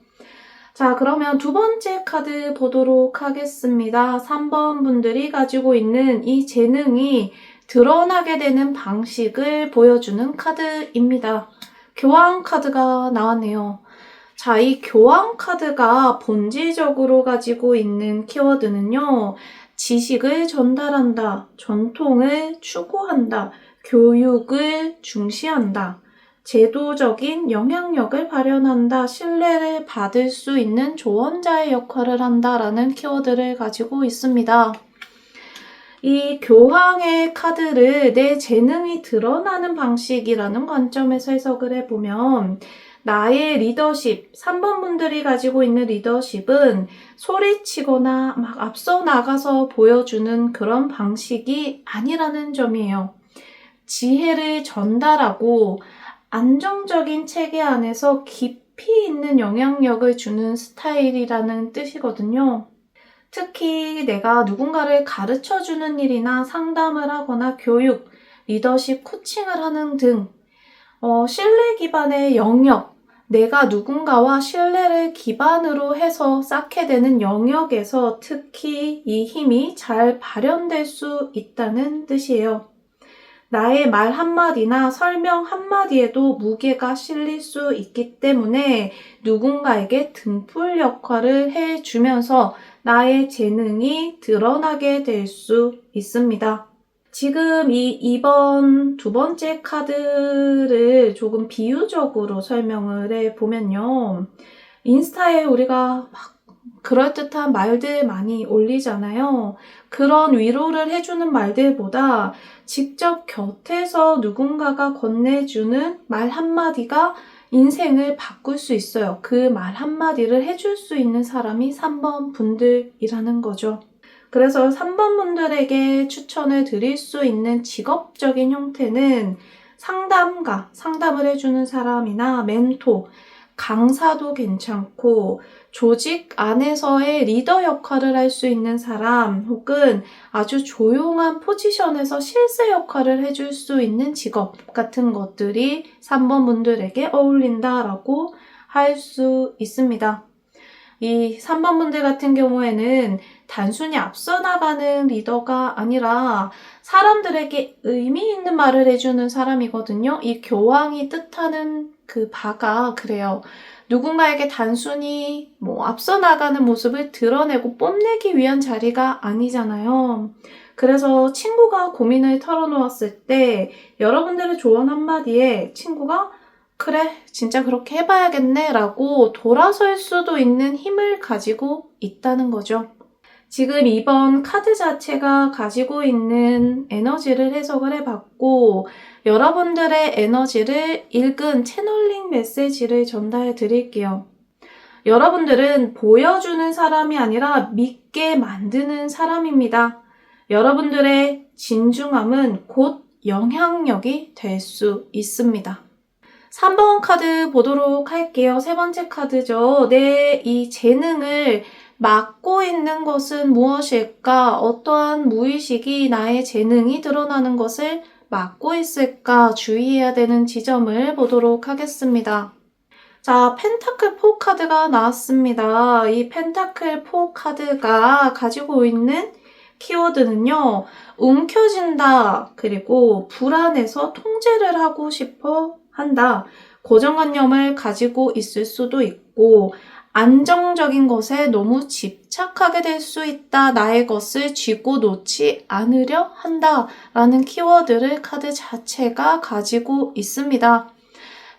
Speaker 1: 자, 그러면 두 번째 카드 보도록 하겠습니다. 3번 분들이 가지고 있는 이 재능이 드러나게 되는 방식을 보여주는 카드입니다. 교황 카드가 나왔네요. 자, 이 교황 카드가 본질적으로 가지고 있는 키워드는요. 지식을 전달한다, 전통을 추구한다, 교육을 중시한다. 제도적인 영향력을 발현한다. 신뢰를 받을 수 있는 조언자의 역할을 한다라는 키워드를 가지고 있습니다. 이 교황의 카드를 내 재능이 드러나는 방식이라는 관점에서 해석을 해보면 나의 리더십, 3번 분들이 가지고 있는 리더십은 소리치거나 막 앞서 나가서 보여주는 그런 방식이 아니라는 점이에요. 지혜를 전달하고 안정적인 체계 안에서 깊이 있는 영향력을 주는 스타일이라는 뜻이거든요. 특히 내가 누군가를 가르쳐주는 일이나 상담을 하거나 교육, 리더십 코칭을 하는 등 신뢰 기반의 영역, 내가 누군가와 신뢰를 기반으로 해서 쌓게 되는 영역에서 특히 이 힘이 잘 발현될 수 있다는 뜻이에요. 나의 말 한마디나 설명 한마디에도 무게가 실릴 수 있기 때문에 누군가에게 등불 역할을 해주면서 나의 재능이 드러나게 될 수 있습니다. 지금 이 2번 두 번째 카드를 조금 비유적으로 설명을 해보면요. 인스타에 우리가 막 그럴듯한 말들 많이 올리잖아요. 그런 위로를 해주는 말들보다 직접 곁에서 누군가가 건네주는 말 한마디가 인생을 바꿀 수 있어요. 그 말 한마디를 해줄 수 있는 사람이 3번 분들이라는 거죠. 그래서 3번 분들에게 추천을 드릴 수 있는 직업적인 형태는 상담가, 상담을 해주는 사람이나 멘토, 강사도 괜찮고 조직 안에서의 리더 역할을 할 수 있는 사람 혹은 아주 조용한 포지션에서 실세 역할을 해줄 수 있는 직업 같은 것들이 3번 분들에게 어울린다라고 할 수 있습니다. 이 3번 분들 같은 경우에는 단순히 앞서 나가는 리더가 아니라 사람들에게 의미 있는 말을 해주는 사람이거든요. 이 교황이 뜻하는 그 바가 그래요. 누군가에게 단순히 앞서 나가는 모습을 드러내고 뽐내기 위한 자리가 아니잖아요. 그래서 친구가 고민을 털어놓았을 때 여러분들의 조언 한마디에 친구가 그래, 진짜 그렇게 해봐야겠네 라고 돌아설 수도 있는 힘을 가지고 있다는 거죠. 지금 이번 카드 자체가 가지고 있는 에너지를 해석을 해봤고 여러분들의 에너지를 읽은 채널링 메시지를 전달해 드릴게요. 여러분들은 보여주는 사람이 아니라 믿게 만드는 사람입니다. 여러분들의 진중함은 곧 영향력이 될 수 있습니다. 3번 카드 보도록 할게요. 세 번째 카드죠. 내 이 재능을 막고 있는 것은 무엇일까? 어떠한 무의식이 나의 재능이 드러나는 것을 막고 있을까? 주의해야 되는 지점을 보도록 하겠습니다. 자, 펜타클 4 카드가 나왔습니다. 이 펜타클 4 카드가 가지고 있는 키워드는요. 움켜진다. 그리고 불안해서 통제를 하고 싶어 한다. 고정관념을 가지고 있을 수도 있고 안정적인 것에 너무 집착하게 될 수 있다. 나의 것을 쥐고 놓지 않으려 한다. 라는 키워드를 카드 자체가 가지고 있습니다.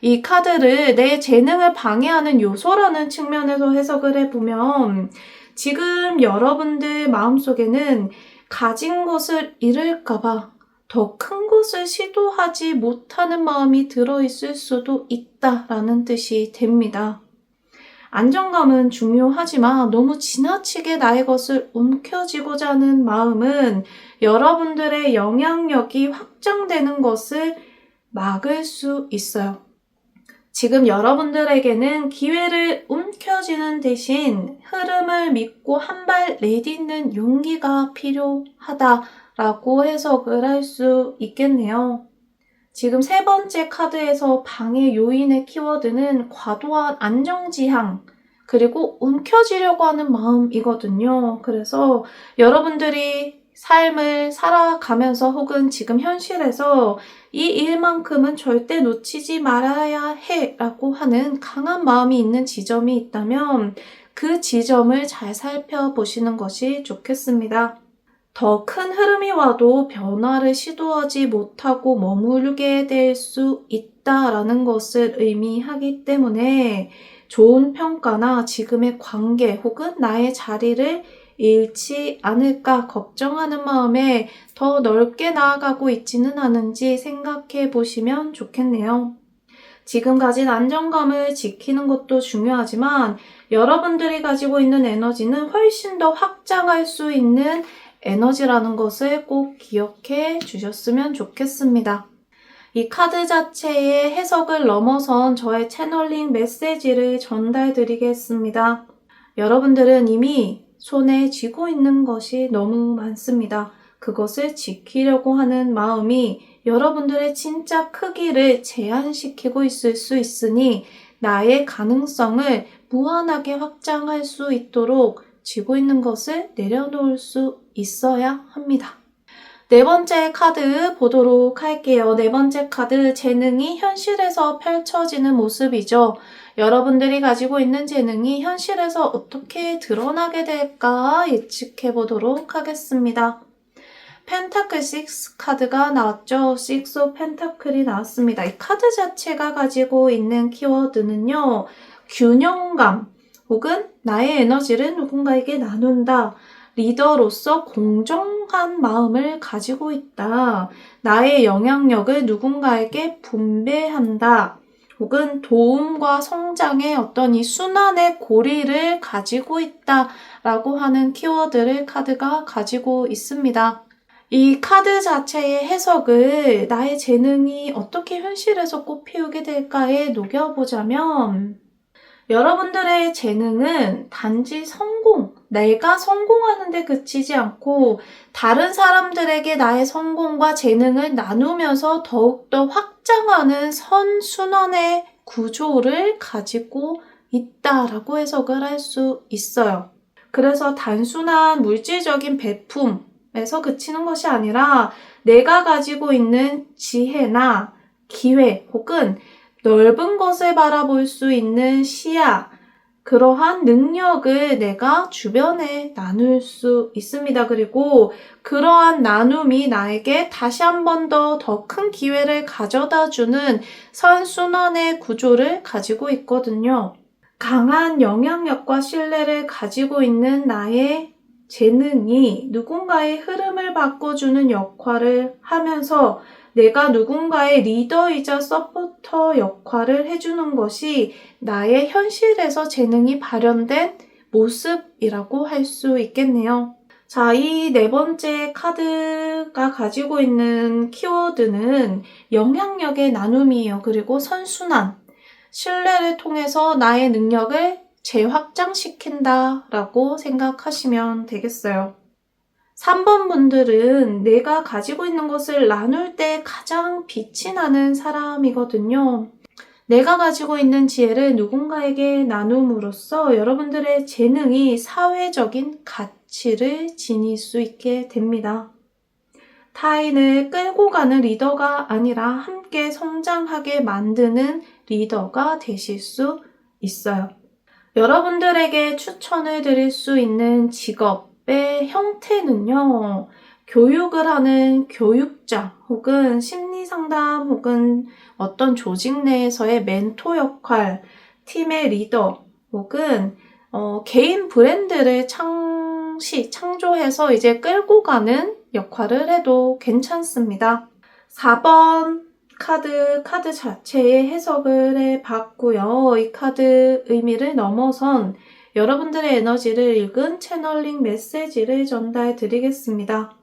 Speaker 1: 이 카드를 내 재능을 방해하는 요소라는 측면에서 해석을 해보면 지금 여러분들 마음속에는 가진 것을 잃을까봐 더 큰 것을 시도하지 못하는 마음이 들어있을 수도 있다라는 뜻이 됩니다. 안정감은 중요하지만 너무 지나치게 나의 것을 움켜쥐고자 하는 마음은 여러분들의 영향력이 확장되는 것을 막을 수 있어요. 지금 여러분들에게는 기회를 움켜쥐는 대신 흐름을 믿고 한 발 내딛는 용기가 필요하다라고 해석을 할 수 있겠네요. 지금 세 번째 카드에서 방해 요인의 키워드는 과도한 안정지향 그리고 움켜쥐려고 하는 마음이거든요. 그래서 여러분들이 삶을 살아가면서 혹은 지금 현실에서 이 일만큼은 절대 놓치지 말아야 해 라고 하는 강한 마음이 있는 지점이 있다면 그 지점을 잘 살펴보시는 것이 좋겠습니다. 더 큰 흐름이 와도 변화를 시도하지 못하고 머무르게 될 수 있다라는 것을 의미하기 때문에 좋은 평가나 지금의 관계 혹은 나의 자리를 잃지 않을까 걱정하는 마음에 더 넓게 나아가고 있지는 않은지 생각해 보시면 좋겠네요. 지금 가진 안정감을 지키는 것도 중요하지만 여러분들이 가지고 있는 에너지는 훨씬 더 확장할 수 있는 에너지라는 것을 꼭 기억해 주셨으면 좋겠습니다. 이 카드 자체의 해석을 넘어선 저의 채널링 메시지를 전달 드리겠습니다. 여러분들은 이미 손에 쥐고 있는 것이 너무 많습니다. 그것을 지키려고 하는 마음이 여러분들의 진짜 크기를 제한시키고 있을 수 있으니 나의 가능성을 무한하게 확장할 수 있도록 쥐고 있는 것을 내려놓을 수 있어야 합니다. 네 번째 카드 보도록 할게요. 네 번째 카드, 재능이 현실에서 펼쳐지는 모습이죠. 여러분들이 가지고 있는 재능이 현실에서 어떻게 드러나게 될까 예측해 보도록 하겠습니다. 펜타클 6 카드가 나왔죠. 6 오브 펜타클이 나왔습니다. 이 카드 자체가 가지고 있는 키워드는요. 균형감 혹은 나의 에너지를 누군가에게 나눈다. 리더로서 공정한 마음을 가지고 있다. 나의 영향력을 누군가에게 분배한다. 혹은 도움과 성장의 어떤 이 순환의 고리를 가지고 있다라고 하는 키워드를 카드가 가지고 있습니다. 이 카드 자체의 해석을 나의 재능이 어떻게 현실에서 꽃피우게 될까에 녹여보자면 여러분들의 재능은 단지 내가 성공하는 데 그치지 않고 다른 사람들에게 나의 성공과 재능을 나누면서 더욱더 확장하는 선순환의 구조를 가지고 있다라고 해석을 할 수 있어요. 그래서 단순한 물질적인 배품에서 그치는 것이 아니라 내가 가지고 있는 지혜나 기회 혹은 넓은 것을 바라볼 수 있는 시야, 그러한 능력을 내가 주변에 나눌 수 있습니다. 그리고 그러한 나눔이 나에게 다시 한 번 더 큰 기회를 가져다 주는 선순환의 구조를 가지고 있거든요. 강한 영향력과 신뢰를 가지고 있는 나의 재능이 누군가의 흐름을 바꿔주는 역할을 하면서 내가 누군가의 리더이자 서포터 역할을 해주는 것이 나의 현실에서 재능이 발현된 모습이라고 할 수 있겠네요. 자, 이 네 번째 카드가 가지고 있는 키워드는 영향력의 나눔이에요. 그리고 선순환, 신뢰를 통해서 나의 능력을 재확장시킨다라고 생각하시면 되겠어요. 3번 분들은 내가 가지고 있는 것을 나눌 때 가장 빛이 나는 사람이거든요. 내가 가지고 있는 지혜를 누군가에게 나눔으로써 여러분들의 재능이 사회적인 가치를 지닐 수 있게 됩니다. 타인을 끌고 가는 리더가 아니라 함께 성장하게 만드는 리더가 되실 수 있어요. 여러분들에게 추천을 드릴 수 있는 직업의 형태는요. 교육을 하는 교육자 혹은 심리상담 혹은 어떤 조직 내에서의 멘토 역할, 팀의 리더 혹은 개인 브랜드를 창조해서 이제 끌고 가는 역할을 해도 괜찮습니다. 4번 카드 자체의 해석을 해봤고요. 이 카드 의미를 넘어선 여러분들의 에너지를 읽은 채널링 메시지를 전달 드리겠습니다.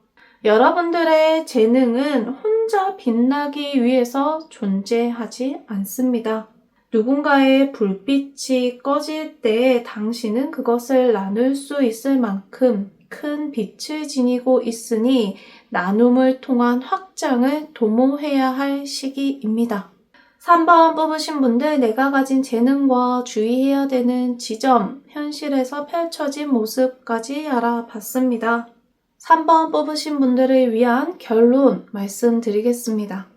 Speaker 1: 여러분들의 재능은 혼자 빛나기 위해서 존재하지 않습니다. 누군가의 불빛이 꺼질 때 당신은 그것을 나눌 수 있을 만큼 큰 빛을 지니고 있으니 나눔을 통한 확장을 도모해야 할 시기입니다. 3번 뽑으신 분들, 내가 가진 재능과 주의해야 되는 지점, 현실에서 펼쳐진 모습까지 알아봤습니다. 3번 뽑으신 분들을 위한 결론 말씀드리겠습니다.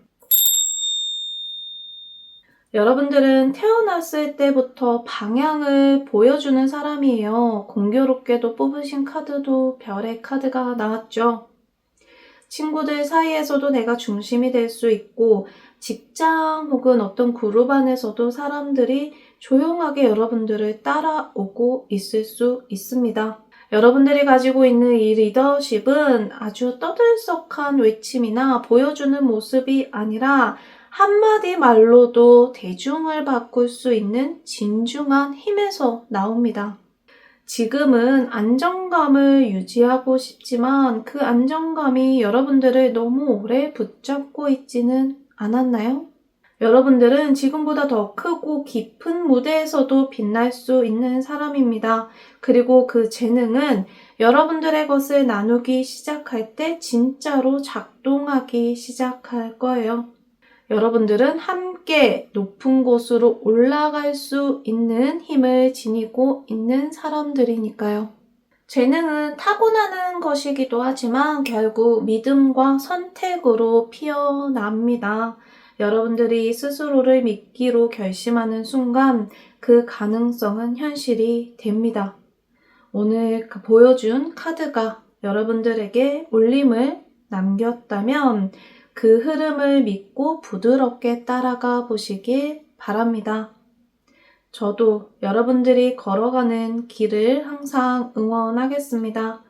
Speaker 1: 여러분들은 태어났을 때부터 방향을 보여주는 사람이에요. 공교롭게도 뽑으신 카드도 별의 카드가 나왔죠. 친구들 사이에서도 내가 중심이 될 수 있고, 직장 혹은 어떤 그룹 안에서도 사람들이 조용하게 여러분들을 따라오고 있을 수 있습니다. 여러분들이 가지고 있는 이 리더십은 아주 떠들썩한 외침이나 보여주는 모습이 아니라 한마디 말로도 대중을 바꿀 수 있는 진중한 힘에서 나옵니다. 지금은 안정감을 유지하고 싶지만 그 안정감이 여러분들을 너무 오래 붙잡고 있지는 않았나요? 여러분들은 지금보다 더 크고 깊은 무대에서도 빛날 수 있는 사람입니다. 그리고 그 재능은 여러분들의 것을 나누기 시작할 때 진짜로 작동하기 시작할 거예요. 여러분들은 함께 높은 곳으로 올라갈 수 있는 힘을 지니고 있는 사람들이니까요. 재능은 타고나는 것이기도 하지만 결국 믿음과 선택으로 피어납니다. 여러분들이 스스로를 믿기로 결심하는 순간 그 가능성은 현실이 됩니다. 오늘 보여준 카드가 여러분들에게 울림을 남겼다면 그 흐름을 믿고 부드럽게 따라가 보시길 바랍니다. 저도 여러분들이 걸어가는 길을 항상 응원하겠습니다.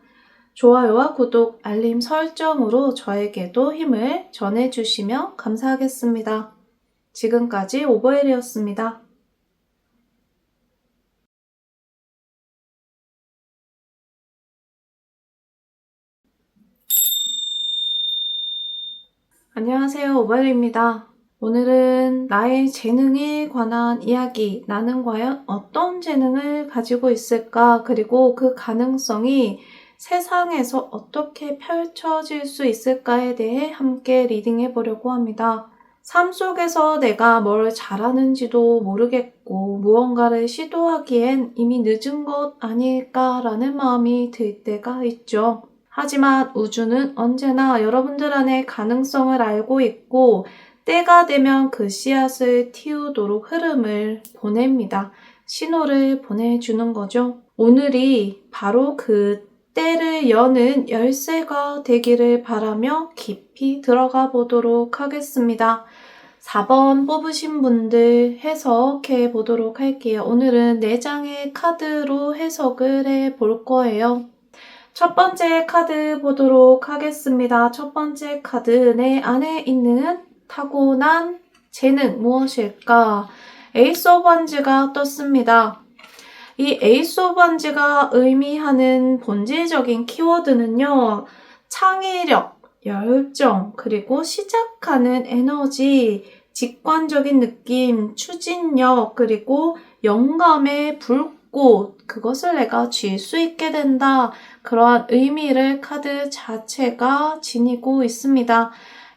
Speaker 1: 좋아요와 구독, 알림 설정으로 저에게도 힘을 전해주시면 감사하겠습니다. 지금까지 오버엘이었습니다. 안녕하세요, 오버엘입니다. 오늘은 나의 재능에 관한 이야기, 나는 과연 어떤 재능을 가지고 있을까? 그리고 그 가능성이 세상에서 어떻게 펼쳐질 수 있을까에 대해 함께 리딩해 보려고 합니다. 삶 속에서 내가 뭘 잘하는지도 모르겠고 무언가를 시도하기엔 이미 늦은 것 아닐까라는 마음이 들 때가 있죠. 하지만 우주는 언제나 여러분들 안에 가능성을 알고 있고 때가 되면 그 씨앗을 틔우도록 흐름을 보냅니다. 신호를 보내주는 거죠. 오늘이 바로 그 때를 여는 열쇠가 되기를 바라며 깊이 들어가 보도록 하겠습니다. 4번 뽑으신 분들 해석해 보도록 할게요. 오늘은 4장의 카드로 해석을 해 볼 거예요. 첫 번째 카드 보도록 하겠습니다. 첫 번째 카드, 내 안에 있는 타고난 재능 무엇일까? 에이스 오브 원즈가 떴습니다. 이 에이스 오브 원즈가 의미하는 본질적인 키워드는요. 창의력, 열정, 그리고 시작하는 에너지, 직관적인 느낌, 추진력, 그리고 영감의 불꽃, 그것을 내가 쥘 수 있게 된다. 그러한 의미를 카드 자체가 지니고 있습니다.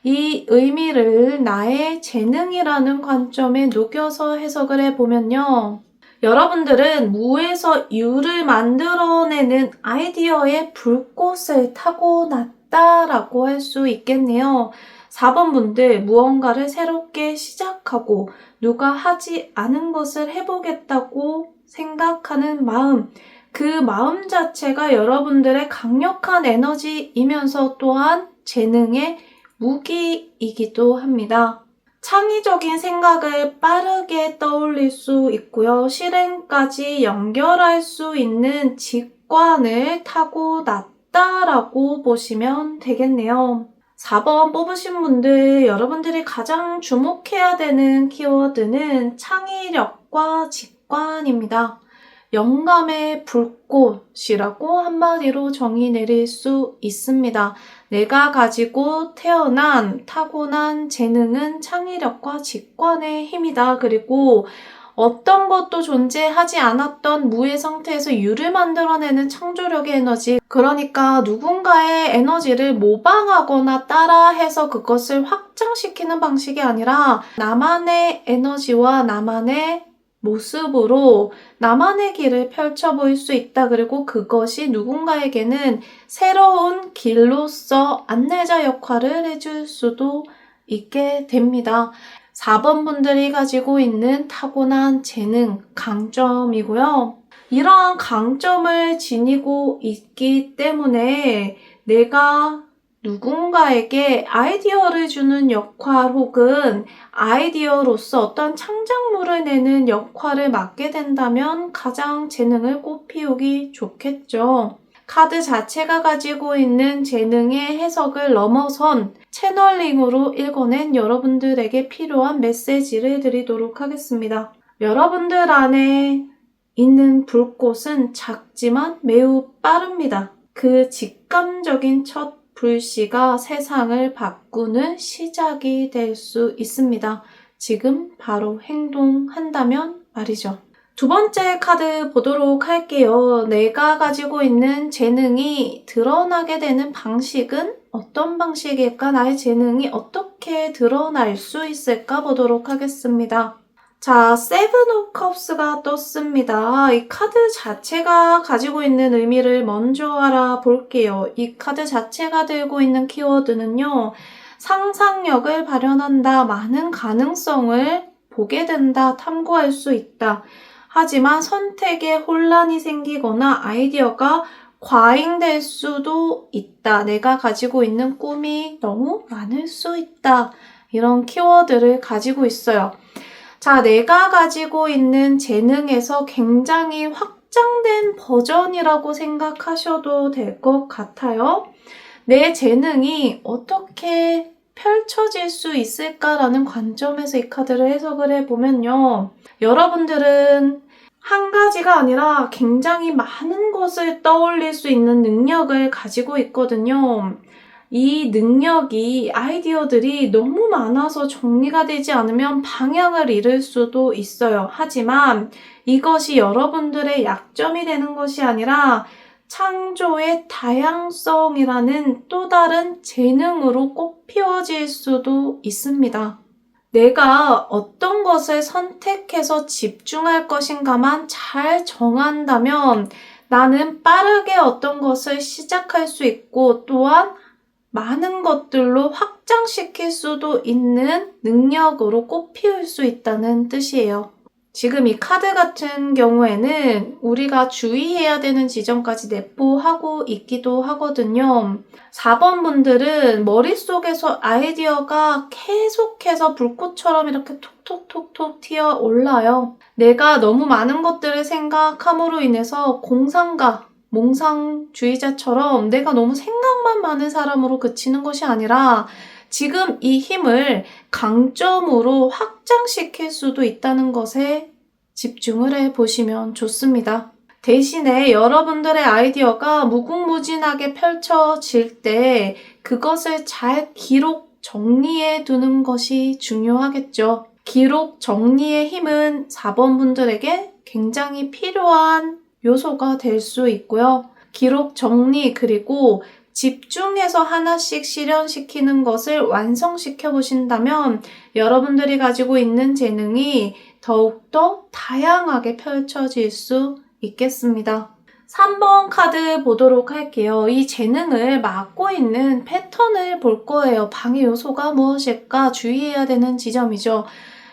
Speaker 1: 이 의미를 나의 재능이라는 관점에 녹여서 해석을 해보면요. 여러분들은 무에서 유를 만들어내는 아이디어의 불꽃을 타고났다라고 할 수 있겠네요. 4번 분들, 무언가를 새롭게 시작하고 누가 하지 않은 것을 해보겠다고 생각하는 마음, 그 마음 자체가 여러분들의 강력한 에너지이면서 또한 재능의 무기이기도 합니다. 창의적인 생각을 빠르게 떠올릴 수 있고요. 실행까지 연결할 수 있는 직관을 타고났다라고 보시면 되겠네요. 4번 뽑으신 분들, 여러분들이 가장 주목해야 되는 키워드는 창의력과 직관입니다. 영감의 불꽃이라고 한마디로 정의 내릴 수 있습니다. 내가 가지고 태어난 타고난 재능은 창의력과 직관의 힘이다. 그리고 어떤 것도 존재하지 않았던 무의 상태에서 유를 만들어내는 창조력의 에너지, 그러니까 누군가의 에너지를 모방하거나 따라해서 그것을 확장시키는 방식이 아니라 나만의 에너지와 나만의 모습으로 나만의 길을 펼쳐 보일 수 있다. 그리고 그것이 누군가에게는 새로운 길로서 안내자 역할을 해줄 수도 있게 됩니다. 4번 분들이 가지고 있는 타고난 재능, 강점이고요. 이러한 강점을 지니고 있기 때문에 내가 누군가에게 아이디어를 주는 역할 혹은 아이디어로서 어떤 창작물을 내는 역할을 맡게 된다면 가장 재능을 꽃피우기 좋겠죠. 카드 자체가 가지고 있는 재능의 해석을 넘어선 채널링으로 읽어낸 여러분들에게 필요한 메시지를 드리도록 하겠습니다. 여러분들 안에 있는 불꽃은 작지만 매우 빠릅니다. 그 직감적인 첫 불씨가 세상을 바꾸는 시작이 될 수 있습니다. 지금 바로 행동한다면 말이죠. 두 번째 카드 보도록 할게요. 내가 가지고 있는 재능이 드러나게 되는 방식은 어떤 방식일까? 나의 재능이 어떻게 드러날 수 있을까? 보도록 하겠습니다. 자, 세븐 오브 컵스가 떴습니다. 이 카드 자체가 가지고 있는 의미를 먼저 알아볼게요. 이 카드 자체가 들고 있는 키워드는요. 상상력을 발현한다, 많은 가능성을 보게 된다, 탐구할 수 있다. 하지만 선택에 혼란이 생기거나 아이디어가 과잉될 수도 있다. 내가 가지고 있는 꿈이 너무 많을 수 있다. 이런 키워드를 가지고 있어요. 자, 내가 가지고 있는 재능에서 굉장히 확장된 버전이라고 생각하셔도 될 것 같아요. 내 재능이 어떻게 펼쳐질 수 있을까라는 관점에서 이 카드를 해석을 해보면요. 여러분들은 한 가지가 아니라 굉장히 많은 것을 떠올릴 수 있는 능력을 가지고 있거든요. 이 능력이, 아이디어들이 너무 많아서 정리가 되지 않으면 방향을 잃을 수도 있어요. 하지만 이것이 여러분들의 약점이 되는 것이 아니라 창조의 다양성이라는 또 다른 재능으로 꽃피워질 수도 있습니다. 내가 어떤 것을 선택해서 집중할 것인가만 잘 정한다면 나는 빠르게 어떤 것을 시작할 수 있고 또한 많은 것들로 확장시킬 수도 있는 능력으로 꽃피울 수 있다는 뜻이에요. 지금 이 카드 같은 경우에는 우리가 주의해야 되는 지점까지 내포하고 있기도 하거든요. 4번 분들은 머릿속에서 아이디어가 계속해서 불꽃처럼 이렇게 톡톡톡톡 튀어 올라요. 내가 너무 많은 것들을 생각함으로 인해서 공상가, 몽상주의자처럼 내가 너무 생각만 많은 사람으로 그치는 것이 아니라 지금 이 힘을 강점으로 확장시킬 수도 있다는 것에 집중을 해보시면 좋습니다. 대신에 여러분들의 아이디어가 무궁무진하게 펼쳐질 때 그것을 잘 기록 정리해 두는 것이 중요하겠죠. 기록 정리의 힘은 4번 분들에게 굉장히 필요한 요소가 될 수 있고요. 기록 정리 그리고 집중해서 하나씩 실현시키는 것을 완성시켜 보신다면 여러분들이 가지고 있는 재능이 더욱더 다양하게 펼쳐질 수 있겠습니다. 3번 카드 보도록 할게요. 이 재능을 맡고 있는 패턴을 볼 거예요. 방해 요소가 무엇일까 주의해야 되는 지점이죠.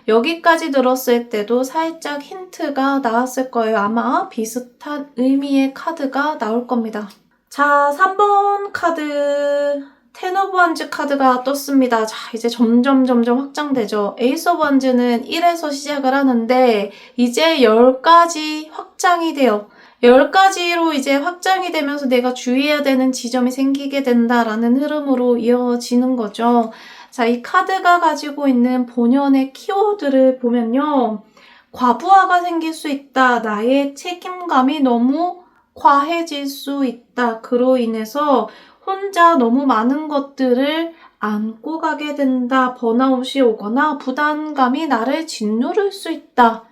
Speaker 1: 여기까지 들었을 때도 살짝 힌트가 나왔을 거예요. 아마 비슷한 의미의 카드가 나올 겁니다. 자, 3번 카드 텐 오브 원즈 카드가 떴습니다. 자, 이제 점점 확장되죠. 에이스 오브 원즈는 1에서 시작을 하는데 이제 10까지 확장이 돼요. 10가지로 이제 확장이 되면서 내가 주의해야 되는 지점이 생기게 된다라는 흐름으로 이어지는 거죠. 자, 이 카드가 가지고 있는 본연의 키워드를 보면요. 과부하가 생길 수 있다. 나의 책임감이 너무 과해질 수 있다. 그로 인해서 혼자 너무 많은 것들을 안고 가게 된다. 번아웃이 오거나 부담감이 나를 짓누를 수 있다.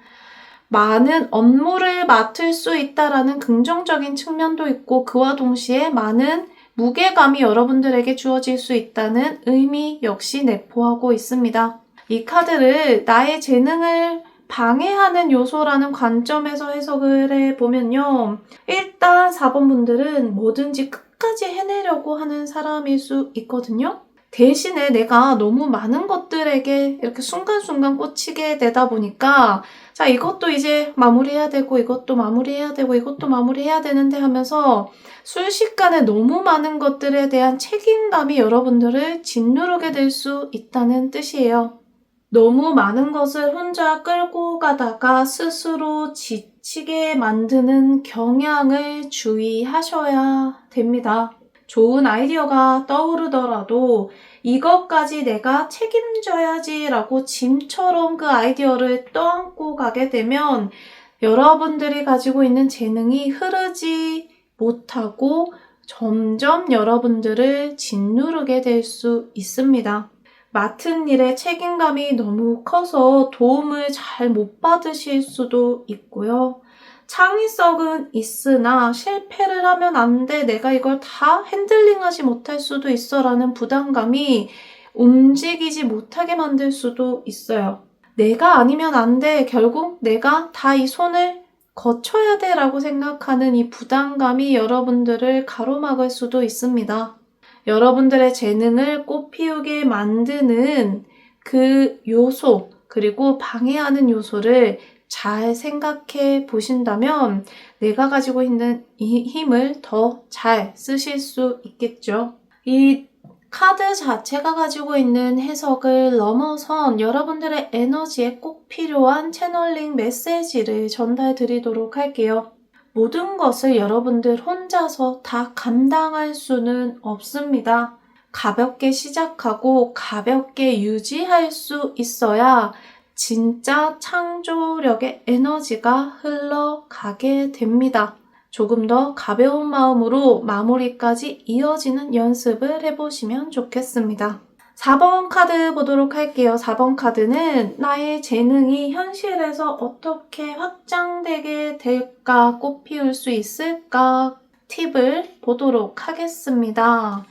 Speaker 1: 많은 업무를 맡을 수 있다라는 긍정적인 측면도 있고 그와 동시에 많은 무게감이 여러분들에게 주어질 수 있다는 의미 역시 내포하고 있습니다. 이 카드를 나의 재능을 방해하는 요소라는 관점에서 해석을 해보면요. 일단 4번 분들은 뭐든지 끝까지 해내려고 하는 사람일 수 있거든요. 대신에 내가 너무 많은 것들에게 이렇게 순간순간 꽂히게 되다 보니까 자, 이것도 이제 마무리해야 되고 이것도 마무리해야 되고 이것도 마무리해야 되는데 하면서 순식간에 너무 많은 것들에 대한 책임감이 여러분들을 짓누르게 될 수 있다는 뜻이에요. 너무 많은 것을 혼자 끌고 가다가 스스로 지치게 만드는 경향을 주의하셔야 됩니다. 좋은 아이디어가 떠오르더라도 이것까지 내가 책임져야지라고 짐처럼 그 아이디어를 떠안고 가게 되면 여러분들이 가지고 있는 재능이 흐르지 못하고 점점 여러분들을 짓누르게 될 수 있습니다. 맡은 일에 책임감이 너무 커서 도움을 잘 못 받으실 수도 있고요. 창의성은 있으나 실패를 하면 안 돼, 내가 이걸 다 핸들링하지 못할 수도 있어 라는 부담감이 움직이지 못하게 만들 수도 있어요. 내가 아니면 안 돼, 결국 내가 다 이 손을 거쳐야 돼 라고 생각하는 이 부담감이 여러분들을 가로막을 수도 있습니다. 여러분들의 재능을 꽃피우게 만드는 그 요소, 그리고 방해하는 요소를 잘 생각해 보신다면 내가 가지고 있는 이 힘을 더 잘 쓰실 수 있겠죠. 이 카드 자체가 가지고 있는 해석을 넘어선 여러분들의 에너지에 꼭 필요한 채널링 메시지를 전달 드리도록 할게요. 모든 것을 여러분들 혼자서 다 감당할 수는 없습니다. 가볍게 시작하고 가볍게 유지할 수 있어야 진짜 창조력의 에너지가 흘러가게 됩니다. 조금 더 가벼운 마음으로 마무리까지 이어지는 연습을 해보시면 좋겠습니다. 4번 카드 보도록 할게요. 4번 카드는 나의 재능이 현실에서 어떻게 확장되게 될까, 꽃피울 수 있을까 팁을 보도록 하겠습니다.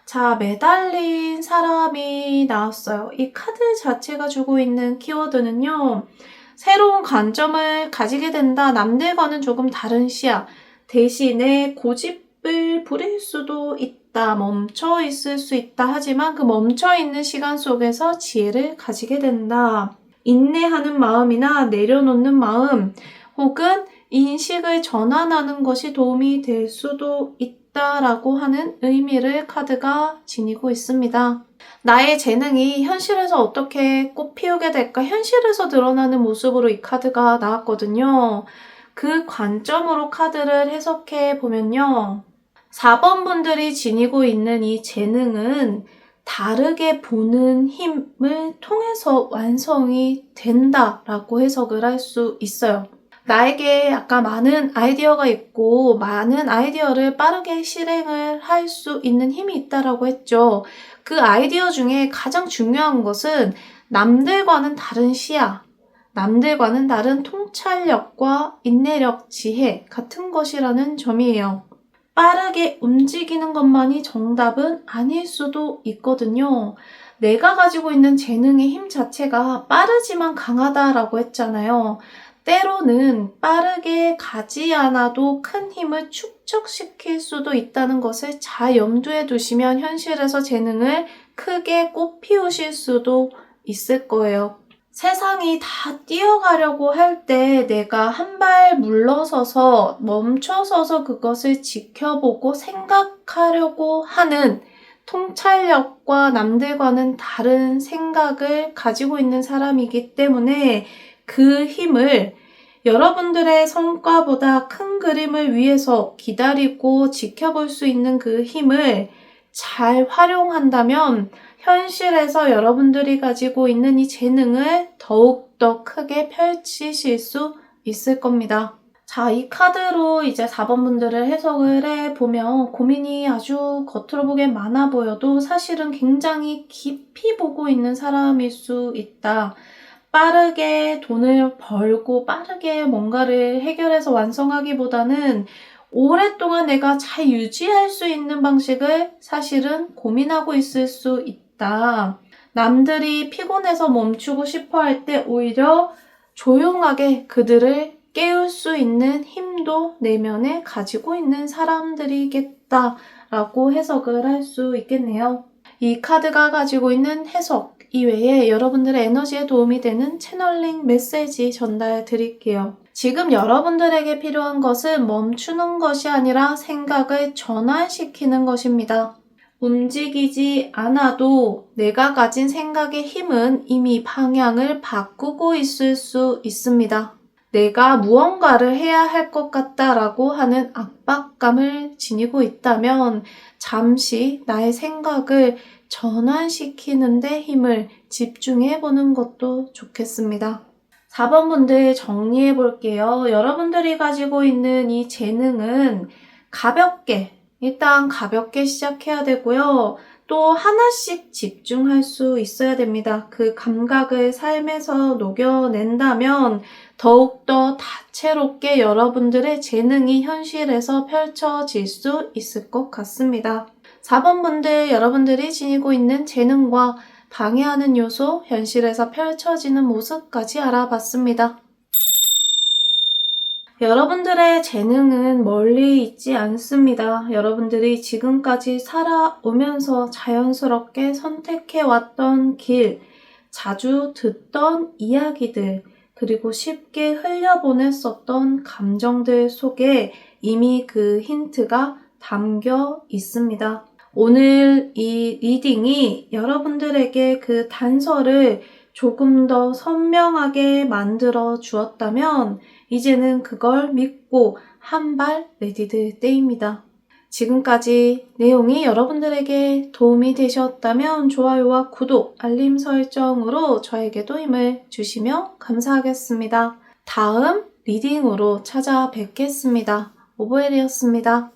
Speaker 1: 자, 매달린 사람이 나왔어요. 이 카드 자체가 주고 있는 키워드는요. 새로운 관점을 가지게 된다. 남들과는 조금 다른 시야. 대신에 고집을 부릴 수도 있다. 멈춰 있을 수 있다. 하지만 그 멈춰 있는 시간 속에서 지혜를 가지게 된다. 인내하는 마음이나 내려놓는 마음 혹은 인식을 전환하는 것이 도움이 될 수도 있다라고 하는 의미를 카드가 지니고 있습니다. 나의 재능이 현실에서 어떻게 꽃피우게 될까? 현실에서 드러나는 모습으로 이 카드가 나왔거든요. 그 관점으로 카드를 해석해 보면요. 4번 분들이 지니고 있는 이 재능은 다르게 보는 힘을 통해서 완성이 된다라고 해석을 할 수 있어요. 나에게 아까 많은 아이디어가 있고 많은 아이디어를 빠르게 실행을 할 수 있는 힘이 있다라고 했죠. 그 아이디어 중에 가장 중요한 것은 남들과는 다른 시야, 남들과는 다른 통찰력과 인내력, 지혜 같은 것이라는 점이에요. 빠르게 움직이는 것만이 정답은 아닐 수도 있거든요. 내가 가지고 있는 재능의 힘 자체가 빠르지만 강하다라고 했잖아요. 때로는 빠르게 가지 않아도 큰 힘을 축적시킬 수도 있다는 것을 잘 염두에 두시면 현실에서 재능을 크게 꽃피우실 수도 있을 거예요. 세상이 다 뛰어가려고 할 때 내가 한 발 물러서서 멈춰서서 그것을 지켜보고 생각하려고 하는 통찰력과 남들과는 다른 생각을 가지고 있는 사람이기 때문에 그 힘을 여러분들의 성과보다 큰 그림을 위해서 기다리고 지켜볼 수 있는 그 힘을 잘 활용한다면 현실에서 여러분들이 가지고 있는 이 재능을 더욱더 크게 펼치실 수 있을 겁니다. 자, 이 카드로 이제 4번 분들을 해석을 해보면 고민이 아주 겉으로 보기엔 많아 보여도 사실은 굉장히 깊이 보고 있는 사람일 수 있다. 빠르게 돈을 벌고 빠르게 뭔가를 해결해서 완성하기보다는 오랫동안 내가 잘 유지할 수 있는 방식을 사실은 고민하고 있을 수 있다. 남들이 피곤해서 멈추고 싶어 할 때 오히려 조용하게 그들을 깨울 수 있는 힘도 내면에 가지고 있는 사람들이겠다라고 해석을 할 수 있겠네요. 이 카드가 가지고 있는 해석 이외에 여러분들의 에너지에 도움이 되는 채널링 메시지 전달 드릴게요. 지금 여러분들에게 필요한 것은 멈추는 것이 아니라 생각을 전환시키는 것입니다. 움직이지 않아도 내가 가진 생각의 힘은 이미 방향을 바꾸고 있을 수 있습니다. 내가 무언가를 해야 할 것 같다라고 하는 압박감을 지니고 있다면 잠시 나의 생각을 전환시키는 데 힘을 집중해 보는 것도 좋겠습니다. 4번 분들 정리해 볼게요. 여러분들이 가지고 있는 이 재능은 일단 가볍게 시작해야 되고요. 또 하나씩 집중할 수 있어야 됩니다. 그 감각을 삶에서 녹여낸다면 더욱더 다채롭게 여러분들의 재능이 현실에서 펼쳐질 수 있을 것 같습니다. 4번 분들, 여러분들이 지니고 있는 재능과 방해하는 요소, 현실에서 펼쳐지는 모습까지 알아봤습니다. 여러분들의 재능은 멀리 있지 않습니다. 여러분들이 지금까지 살아오면서 자연스럽게 선택해왔던 길, 자주 듣던 이야기들, 그리고 쉽게 흘려보냈었던 감정들 속에 이미 그 힌트가 담겨 있습니다. 오늘 이 리딩이 여러분들에게 그 단서를 조금 더 선명하게 만들어 주었다면 이제는 그걸 믿고 한 발 내디딜 때입니다. 지금까지 내용이 여러분들에게 도움이 되셨다면 좋아요와 구독, 알림 설정으로 저에게도 힘을 주시면 감사하겠습니다. 다음 리딩으로 찾아뵙겠습니다. 오보엘이었습니다.